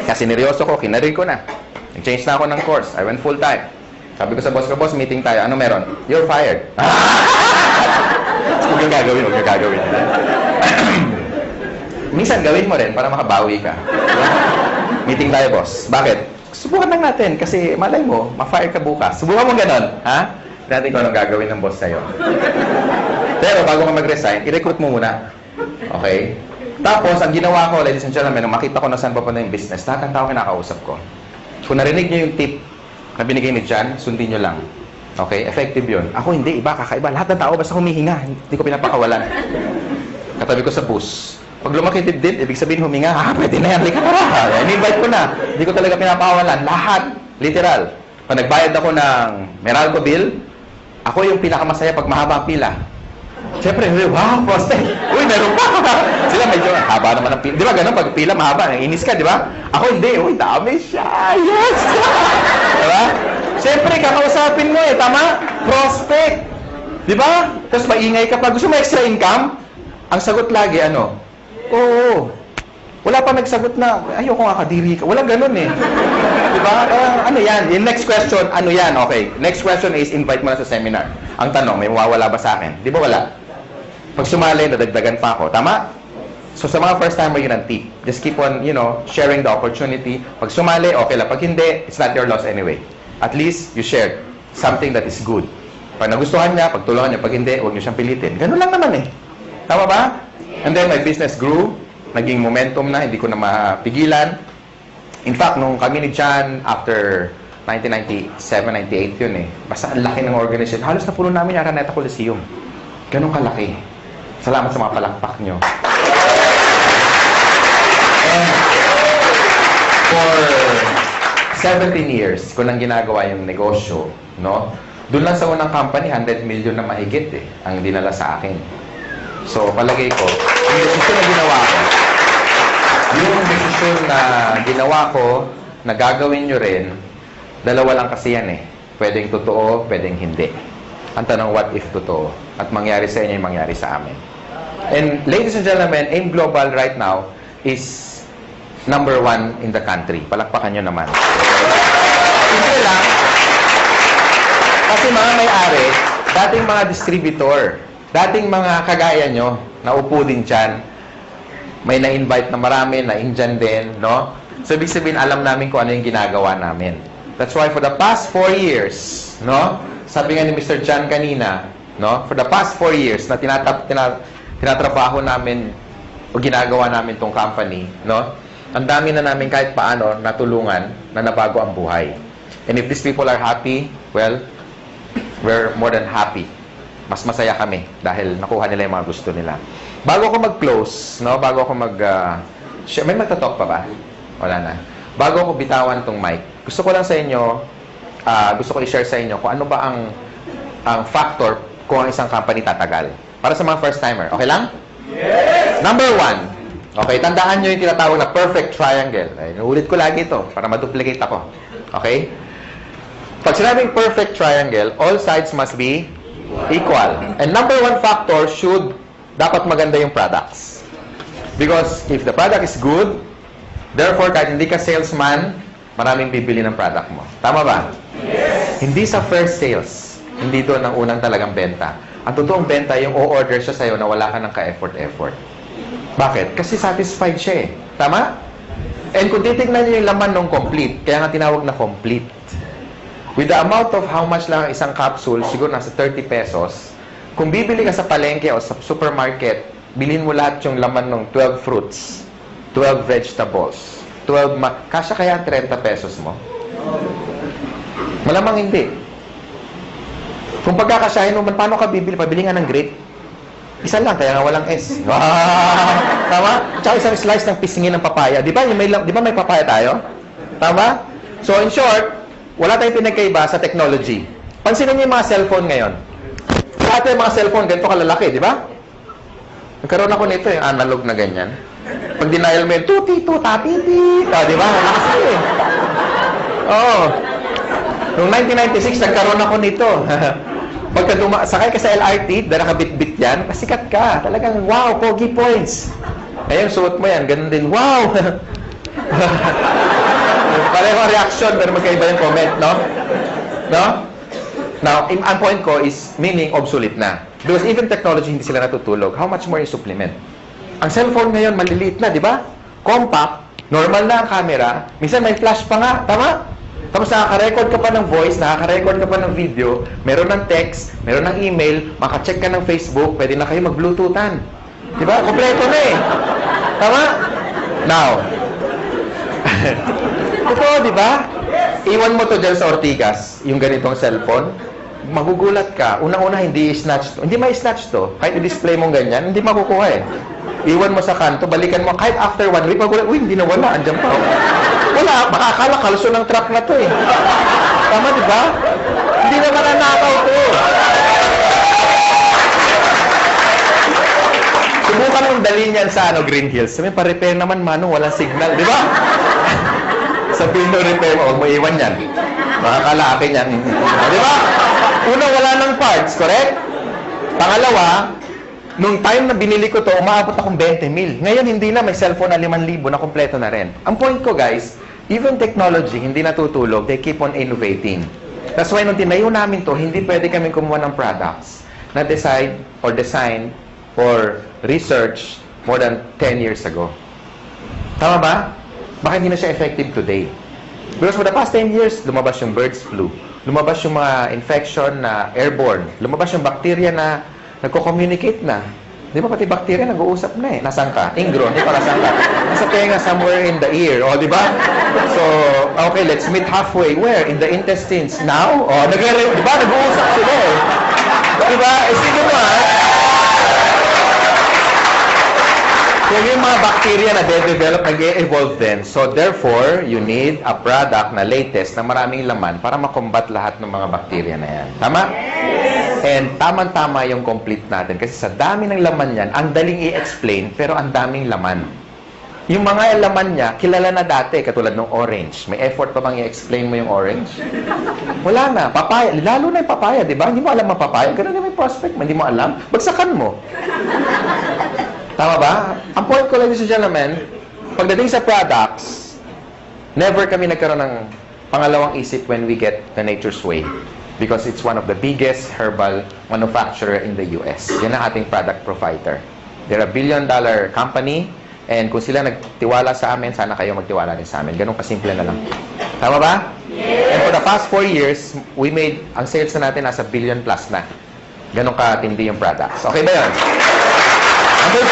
Kasi sineryoso ko, kinarin ko na. Nag-change na ako ng course. I went full-time. Sabi ko sa boss ko, boss, meeting tayo. Ano meron? You're fired. Huwag yung gagawin, huwag yung gagawin. Minsan gawin mo rin para makabawi ka. Meeting tayo, boss. Bakit? Subukan lang natin kasi malay mo, ma-fire ka bukas. Subukan mo ganon, ha? Natin kung anong gagawin ng boss sa'yo. Pero bago ka mag-resign, i-recruit mo muna. Okay? Tapos, ang ginawa ko, ladies and gentlemen, nung makita ko na saan papunta yung business, lahat ng tao kinakausap ko. Kung narinig niyo yung tip na binigay ni John, sundin niyo lang. Okay? Effective yun. Ako hindi, iba, kakaiba. Lahat ng tao basta humihinga. Hindi ko pinapakawalan. Katabi ko sa bus. Pag lumaki din, ibig sabihin huminga, pwede na yan, halika tara. In-invite ko na. Hindi ko talaga pinapakawalan. Lahat. Literal. Pag nagbayad ako ng Meralco bill, ako yung pinakamasaya pag mahaba ang pila. Siyempre, wow, proste. Uy, meron pa. Sila medyo haba naman ang pila. Di ba ganun? Pag pila mahaba, inis ka, di ba? Ako hindi. Uy, dami siya. Yes! Di ba? Siyempre, kakausapin mo eh. Tama? Prospect. Di ba? Tapos maingay ka pa. Gusto mo extra income? Ang sagot lagi, ano? Oo. Wala pa nagsagot na, ayoko nga kadiri ka. Walang ganun eh. Di ba? Ano yan? Yung next question, ano yan? Okay. Next question is, invite mo na sa seminar. Ang tanong, may mawawala ba sa akin? Di ba wala? Pag sumali, nadagdagan pa ako. Tama? So, sa mga first timer, yun ang tip. Just keep on, sharing the opportunity. Pag sumali, okay lang. Pag hindi, it's not your loss anyway. At least, you shared something that is good. Pag nagustuhan niya, pagtulungan niya. Pag hindi, huwag niyo siyang pilitin. Ganun lang naman eh. Tama ba? And then, my business grew. Naging momentum na, hindi ko na mapigilan. In fact, nung kami ni John, after 1997, 98 yun eh. Basta ang laki ng organization. Halos na puno namin yung Araneta Coliseum. Ganun kalaki. Salamat sa mga palakpak nyo. And for 17 years, ko nang ginagawa yung negosyo, no? Doon lang sa unang company, 100 million na mahigit eh, ang dinala sa akin. So, palagay ko, yung desisyon na ginawa ko, na gagawin nyo rin, dalawa lang kasi yan eh. Pwedeng totoo, pwedeng hindi. Ang tanong, what if totoo? At mangyari sa inyo yung mangyari sa amin. And ladies and gentlemen, AIM Global right now is #1 in the country. Palakpakan nyo naman. Hindi lang. Kasi mga may-ari, dating mga distributor, dating mga kagaya nyo, naupo din dyan, may na-invite na marami, na-indyan din, no? So, ibig sabihin, alam namin kung ano yung ginagawa namin. That's why for the past 4 years, no? Sabi nga ni Mr. John kanina, no? For the past 4 years na tinatrabaho namin o ginagawa namin tong company, no? Ang dami na namin kahit paano natulungan na nabago ang buhay. And if these people are happy, well, we're more than happy. Mas masaya kami dahil nakuha nila yung mga gusto nila. Bago ako mag-close, no? Bago ako may magtatalk pa ba? Wala na. Bago ako bitawan tong mic, gusto ko lang sa inyo, gusto ko i-share sa inyo kung ano ba ang factor kung ang isang company tatagal. Para sa mga first-timer. Okay lang? Yes! Number 1. Okay, tandaan nyo yung tinatawag na perfect triangle. Ay, nuulit ko lagi ito para ma-duplicate ako. Okay? Pag sinabing perfect triangle, all sides must be equal. And number 1 factor dapat maganda yung products. Because if the product is good, therefore, kahit hindi ka salesman, maraming bibili ng product mo. Tama ba? Yes! Hindi sa first sales. Hindi doon ang unang talagang benta. Ang totoong benta, yung o-order siya sa'yo na wala ka ng ka-effort-effort. Bakit? Kasi satisfied siya eh. Tama? And kung titignan niyo yung laman ng complete, kaya nga tinawag na complete. With the amount of how much lang ang isang capsule, siguro nasa 30 pesos, kung bibili ka sa palengke o sa supermarket, bilhin mo lahat yung laman ng 12 fruits, 12 vegetables, kasya kaya 30 pesos mo? Malamang hindi. Kung pagkakasyahin mo, paano ka bibili? Pabili nga ng grape. Isa lang, kaya nga walang S. Wow! Tama? Tsaka isang slice ng pisngin ng papaya. Di ba may papaya tayo? Tama? So, in short, wala tayong pinagkaiba sa technology. Pansinin niyo yung mga cellphone ngayon. Dati yung mga cellphone, ganito kalalaki, di ba? Nagkaroon ako nito, yung analog na ganyan. Pag denial mo yung tuti-tu, tapiti. Di ba? Malakas eh. Oo. Noong 1996, nagkaroon ako nito. Pagka sakay ka sa LRT, dahil nakabit-bit yan, pasikat ka. Talagang, wow, pogi points. Ngayon, suot mo yan, ganun din, wow! Pareho ang reaction, pero magkaiba yung comment, no? No? Now, ang point ko is, meaning, obsolete na. Because even technology, hindi sila natutulog. How much more yung supplement? Ang cellphone ngayon, maliliit na, di ba? Compact, normal na ang camera. Minsan may flash pa nga, tama? Tapos nakaka-record ka pa ng voice, nakaka-record ka pa ng video, meron ng text, meron ng email, makacheck ka ng Facebook, pwede na kayo mag-bluetoothan. Diba? Kompleto na eh. Tama? Now, totoo, di ba? Iwan mo to dyan sa Ortigas, yung ganitong cellphone, magugulat ka. Unang-una, hindi i-snatch to. Hindi ma-snatch to. Kahit i-display mo ganyan, hindi makukuha eh. Iwan mo sa kanto, balikan mo. Kahit after 1 week, magulat, uy, hindi na wala. Andyan pa. Oh. Wala, makakala kalso ng truck na to eh. Tama, di ba? Hindi naman nanakaw to. Subukan mong dalhin yan sa Green Hills. Sabi, pa-repair naman, Manong, walang signal, di ba? Sabihin mo, repair mo, huwag mo iwan yan. Makakala akin yan. Di ba? Una, wala ng parts, correct? Pangalawa, nung time na binili ko to, umaabot akong 20 mil. Ngayon, hindi na. May cellphone na 5,000 na kompleto na rin. Ang point ko, guys, even technology, hindi natutulog. They keep on innovating. That's why nung tinayo namin to, hindi pwede kami kumuha ng products na decide or design or research more than 10 years ago. Tama ba? Baka hindi na siya effective today. Because for the past 10 years, lumabas yung birds flu. Lumabas yung mga infection na airborne. Lumabas yung bacteria na nagko-communicate na. Di ba pati bacteria nag-uusap na eh. Nasaan ka? Ingro, hindi pa nasaan ka. Nasa tenga somewhere in the ear. O, di ba? So, okay, let's meet halfway. Where? In the intestines. Now? O, di ba? Nag-uusap sila eh. Di ba? Sige mo ha. Kung yung mga bacteria na de-develop, nag-e-evolve din. So, therefore, you need a product na latest na maraming laman para makombat lahat ng mga bacteria na yan. Tama? And tama-tama yung complete natin. Kasi sa dami ng laman yan, ang daling i-explain, pero ang daming laman. Yung mga laman niya, kilala na dati, katulad ng orange. May effort pa bang i-explain mo yung orange? Wala na. Papaya. Lalo na yung papaya, di ba? Hindi mo alam ang papaya. Ganun na may prospect mo. Hindi mo alam. Bagsakan mo. Tama ba? Ang point ko, ladies and gentlemen, pagdating sa products, never kami nagkaroon ng pangalawang isip when we get the Nature's Way. Because it's one of the biggest herbal manufacturer in the US. Yan ang ating product provider. They're a $1 billion company, and kung sila nagtiwala sa amin, sana kayo magtiwala din sa amin. Ganun kasimple na lang. Tama ba? Yes. And for the past 4 years, we made, ang sales na natin nasa $1 billion plus na. Ganun katindi yung products. Okay ba yun? Number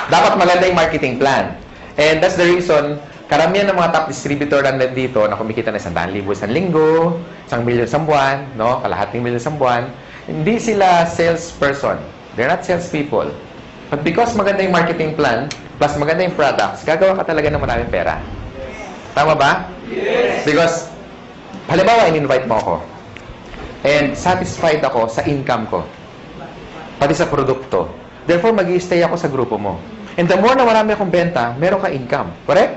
2, dapat maganda yung marketing plan. And that's the reason, karamihan ng mga top distributor na nandito na kumikita na 100,000 isang linggo, 1 million isang buwan, no? Kalahating milyon isang buwan, hindi sila salesperson. They're not salespeople. But because maganda yung marketing plan, plus maganda yung products, gagawa ka talaga ng maraming pera. Tama ba? Yes! Because, halimbawa, in-invite mo ako. And satisfied ako sa income ko. Pati sa produkto. Therefore, mag-i-stay ako sa grupo mo. And the more na marami akong benta, meron ka income. Correct?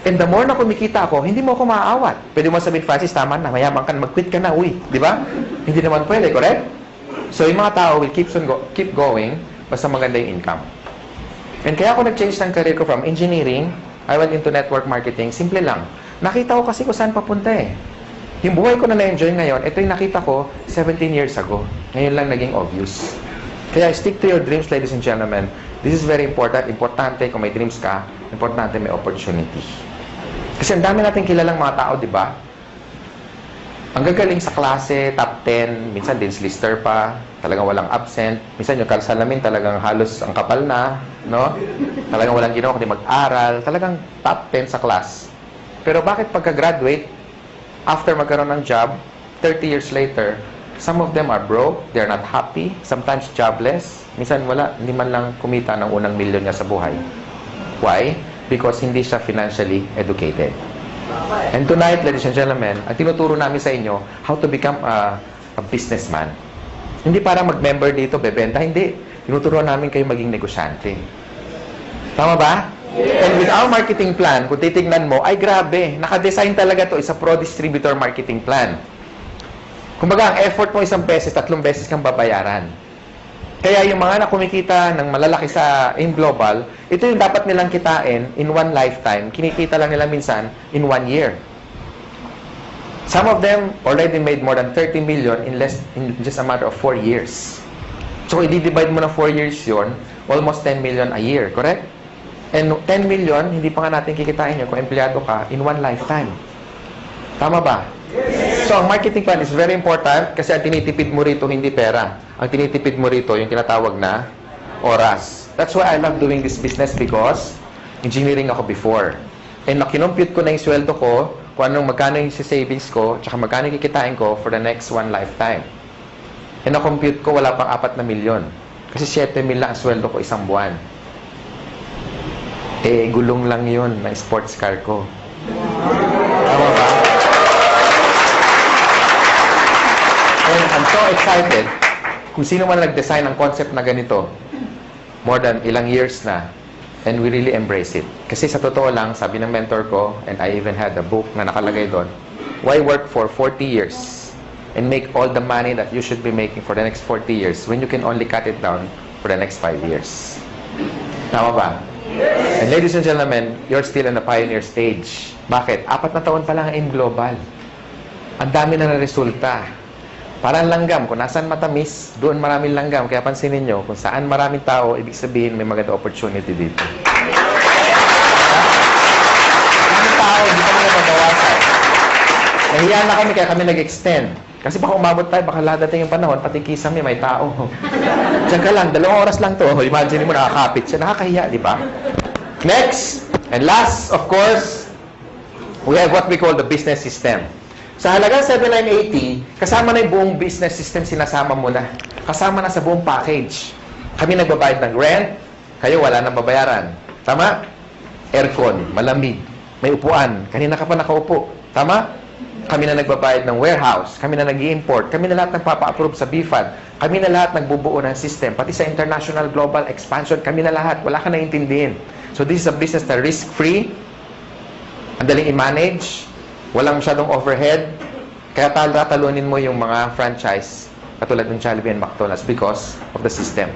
And the more na kumikita ako, hindi mo ako maaawat. Pwede mo sabihin, Francis, tama na, mayaman ka na, mag-quit ka na, uy. Di ba? Hindi naman pwede, correct? So, yung mga tao will keep going basta maganda yung income. And kaya ako nag-change ng career ko from engineering, I went into network marketing. Simple lang. Nakita ko kasi kung saan papunta eh. Yung buhay ko na na-enjoy ngayon, ito yung nakita ko 17 years ago. Ngayon lang naging obvious. Kaya stick to your dreams, ladies and gentlemen. This is very important. Importante kung may dreams ka, importante may opportunity. Kasi ang dami natin kilalang mga tao, di ba? Ang gagaling sa klase, top 10, minsan din lister pa, talagang walang absent. Minsan yung salamin talagang halos ang kapal na, no? Talagang walang ginawa kundi mag-aral. Talagang top 10 sa class. Pero bakit pagka-graduate, after magkaroon ng job, 30 years later, some of them are broke, they're not happy, sometimes jobless. Minsan wala, hindi man lang kumita ng unang milyon niya sa buhay. Why? Because hindi siya financially educated. And tonight, ladies and gentlemen, ang tinuturo namin sa inyo, how to become a businessman. Hindi para mag-member dito, bebenta, hindi. Tinuturo namin kayo maging negosyante. Tama ba? And with our marketing plan, kung titignan mo, ay grabe, nakadesign talaga to, isa pro-distributor marketing plan. Kumbaga, ang effort mo 1 beses, 3 beses kang babayaran. Kaya yung mga na kumikita ng malalaki sa in global, ito yung dapat nilang kitain in one lifetime. Kinikita lang nila minsan in 1 year. Some of them already made more than 30 million in just a matter of 4 years. So, i-divide mo na 4 years yun, almost 10 million a year, correct? And 10 million, hindi pa nga natin kikitain yun kung empleyado ka in one lifetime. Tama ba? Yes. So, ang marketing plan is very important kasi ang tinitipid mo rito hindi pera. Ang tinitipid mo rito yung tinatawag na oras. That's why I love doing this business because engineering ako before. And nakinumpute ko na yung sweldo ko, kung anong magkano yung savings ko, tsaka magkano yung kikitain ko for the next one lifetime. And na-compute ko, wala pang 4 na milyon. Kasi 7 mil lang ang sweldo ko isang buwan. Eh, gulong lang yun na sports car ko. Tama ba? And I'm so excited kung sino man nag-design ng concept na ganito, more than ilang years na, and we really embrace it. Kasi sa totoo lang, sabi ng mentor ko, and I even had a book na nakalagay doon, why work for 40 years and make all the money that you should be making for the next 40 years when you can only cut it down for the next 5 years? Tama ba? And ladies and gentlemen, you're still in the pioneer stage. Bakit? 4 na taon pa lang in global. Ang dami na resulta. Parang langgam. Kung nasaan matamis, doon maraming langgam. Kaya pansinin nyo, kung saan maraming tao, ibig sabihin may maganda opportunity dito. Maraming tao, hindi kami nababawasan. Nahiya na kami, kaya kami nag-extend. Kasi baka umabot tayo, baka ladating yung panahon, pati kisame, may tao. Diyan ka lang, 2 oras lang to. Imagine mo, nakakapit siya. Nakakahiya, di ba? Next, and last, of course, we have what we call the business system. Sa halagang 7,980, kasama na yung buong business system, sinasama mo na. Kasama na sa buong package. Kami nagbabayad ng rent, kayo wala nang babayaran. Tama? Aircon, malamig, may upuan, kanina ka pa nakaupo. Tama? Kami na nagbabayad ng warehouse, kami na nag-i-import, kami na lahat nagpapa-approve sa BFAD, kami na lahat nagbubuo ng system, pati sa international global expansion, kami na lahat, wala ka naiintindihin. So this is a business na risk-free, ang daling i-manage, walang masyadong overhead, kaya tatalunin mo yung mga franchise, katulad ng Jollibee and McDonald's because of the system.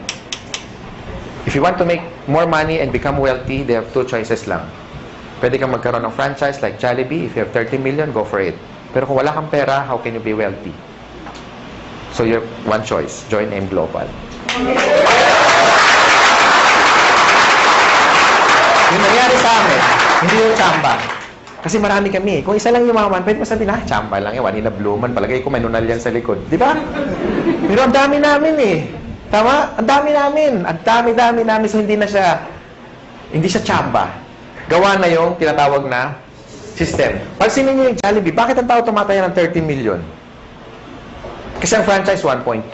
If you want to make more money and become wealthy, they have 2 choices lang. Pwede kang magkaroon ng franchise like Jollibee. If you have 30 million, go for it. Pero kung wala kang pera, how can you be wealthy? So you have one choice, join M Global. Yung nangyari sa amin, hindi yung tsamba. Kasi marami kami. Kung isa lang yumaman, pwede mo sabihin, tsamba lang yan. Wanina Bluman. Palagay ko may nunal yan sa likod. Di ba? Pero ang dami namin eh. Tama? Ang dami namin. Ang dami namin. So hindi siya tsamba. Gawa na yung tinatawag na system. Pansinin niyo yung Jollibee. Bakit ang tao tumataya ng 30 million? Kasi ang franchise, 1.2.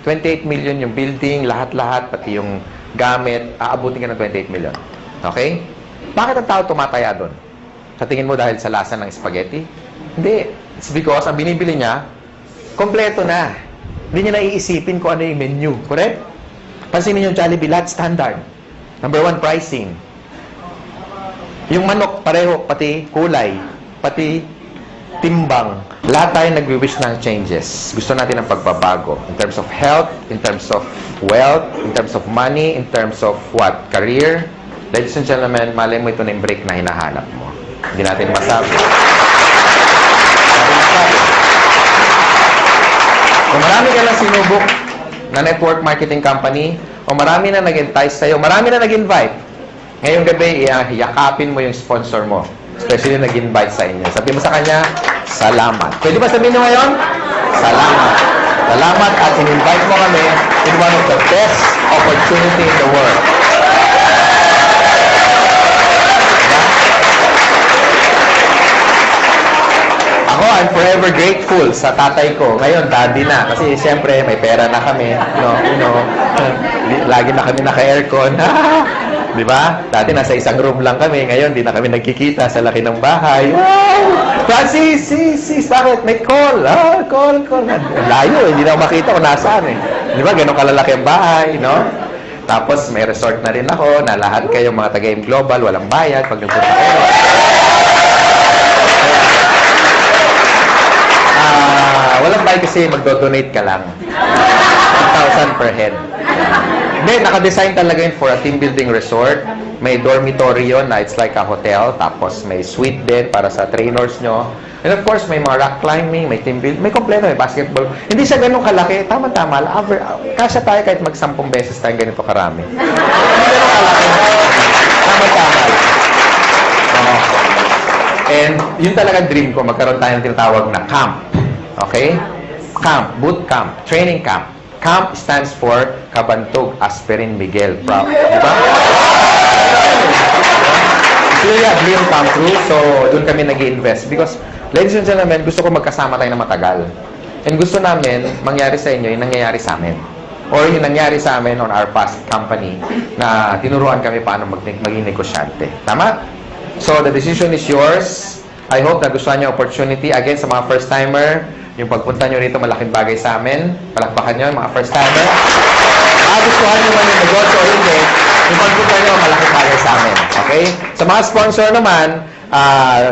28 million yung building, lahat-lahat, pati yung gamit, aabutin ka ng 28 million. Okay? Bakit ang tao tumataya doon? Sa tingin mo dahil sa lasa ng spaghetti? Hindi. It's because ang binibili niya, kompleto na. Hindi niya naiisipin kung ano yung menu. Correct? Pansinin yung Jollibee, lahat standard. Number 1, pricing. Yung manok, pareho, pati kulay, pati timbang. Lahat tayo nagwi-wish ng changes. Gusto natin ng pagbabago. In terms of health, in terms of wealth, in terms of money, in terms of what? Career. Ladies and gentlemen, malay mo ito na yung break na hinahanap mo. Hindi natin masabi. Kung marami ka lang sinubok na network marketing company, o marami na nag-entice sa'yo, marami na nag-invite, ngayong gabi, yakapin mo yung sponsor mo. Especially nag-invite sa inyo. Sabi mo sa kanya, salamat. Pwede ba sabihin nyo ngayon? Salamat. Salamat at in-invite mo kami in one of the best opportunity in the world. Ako, I'm forever grateful sa tatay ko. Ngayon, daddy na. Kasi siyempre, may pera na kami. Lagi na kami naka-aircon. Di ba? Dati nasa isang room lang kami. Ngayon, di na kami nagkikita sa laki ng bahay. Wow! Francis, bakit? May call. Call. Layo, hindi na ako makita kung nasaan eh. Di ba? Ganun kalalaki ang bahay, no? Tapos, may resort na rin ako na lahat kayong mga taga-M Global, walang bayad pag nagpunta kayo. Walang bayad kasi magdo-donate ka lang. 1,000 per head. Hindi, naka-design talaga yun for a team building resort. May dormitory yun na it's like a hotel. Tapos may suite din para sa trainers nyo. And of course, may mga rock climbing, may team building, may kompleto, may basketball. Hindi siya ganun kalaki. Tama-tama. Kasya tayo kahit mag-10 beses tayo ganito karami. Hindi ganun kalaki. Tama-tama. And yun talaga dream ko. Magkaroon tayo ng tinatawag na camp. Okay? Camp. Boot camp. Training camp. CAMP stands for Kabantog Aspirin Miguel. Proud. Diba? It's really a dream come true. So, doon kami nag-invest. Because, ladies and gentlemen, gusto ko magkasama tayo na matagal. And gusto namin, mangyari sa inyo yung nangyayari sa amin. Or yung nangyari sa amin on our past company na tinuruan kami paano maging negosyante. Tama? So, the decision is yours. I hope na gustuhan nyo opportunity. Again, sa mga first-timer, yung pagpunta nyo rito, malaking bagay sa amin. Palakpakan nyo, mga first-timer. Gustuhan nyo man yung negosyo o hindi, yung pagpunta nyo, malaking bagay sa amin. Okay? Sa mga sponsor naman,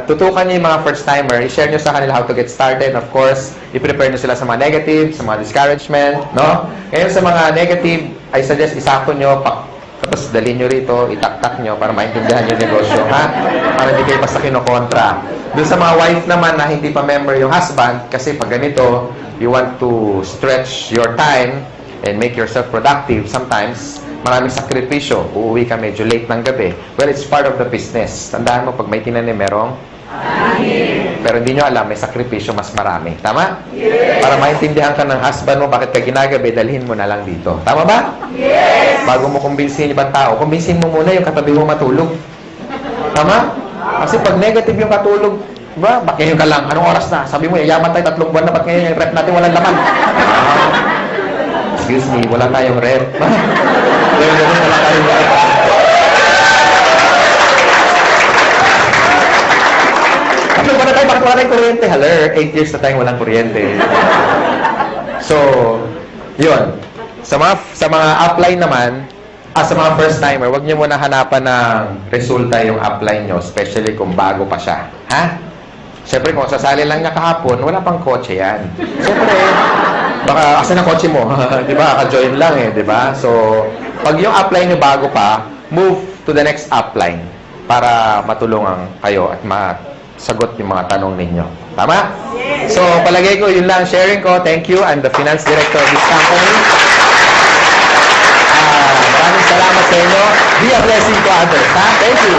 tutukan nyo yung mga first-timer, i-share nyo sa kanila how to get started. Of course, i-prepare nyo sila sa mga negative, sa mga discouragement, no? Ngayon sa mga negative, I suggest isako nyo, tapos dalhin nyo rito, itaktak nyo para maintindihan yung negosyo, ha? Para hindi kayo basta kinokontra. Doon sa mga wife naman na hindi pa member yung husband, kasi pag ganito, you want to stretch your time and make yourself productive, sometimes, maraming sakripisyo. Uuwi ka medyo late ng gabi. Well, it's part of the business. Tandaan mo, pag may tinanim, merong pero hindi nyo alam, may sakripisyo mas marami. Tama? Yes. Para maintindihan ka ng husband mo, bakit ka ginagabi, dalhin mo na lang dito. Tama ba? Yes. Bago mo kumbinsin ibang tao, kumbinsin mo muna yung katabi mo matulog. Tama? Kasi pag negative yung katulog, ba, bakit ngayon ka lang? Anong oras na? Sabi mo, yayaman tayo 3 buwan na, ba't ngayon yung rep natin walang laman? Excuse me, wala tayong rep. Wala tayong rep. Bakit wala tayong kuryente? Haler, 8 years na tayong walang kuryente. So, yun. Sa mga upline naman, sa mga first-timer, huwag niyo muna hanapan ng resulta yung upline nyo, especially kung bago pa siya. Ha? Siyempre, kung sasali lang niya kahapon, wala pang kotse yan. Siyempre, baka, asan ang kotse mo? Di ba? Ka-join lang eh, di ba? So, pag yung upline nyo bago pa, move to the next upline para matulungan kayo at masagot yung mga tanong ninyo. Tama? So, palagay ko, yun lang sharing ko. Thank you. I'm the finance director of this company. Maraming salamat sa inyo. Be a blessing to others. Ha? Thank you.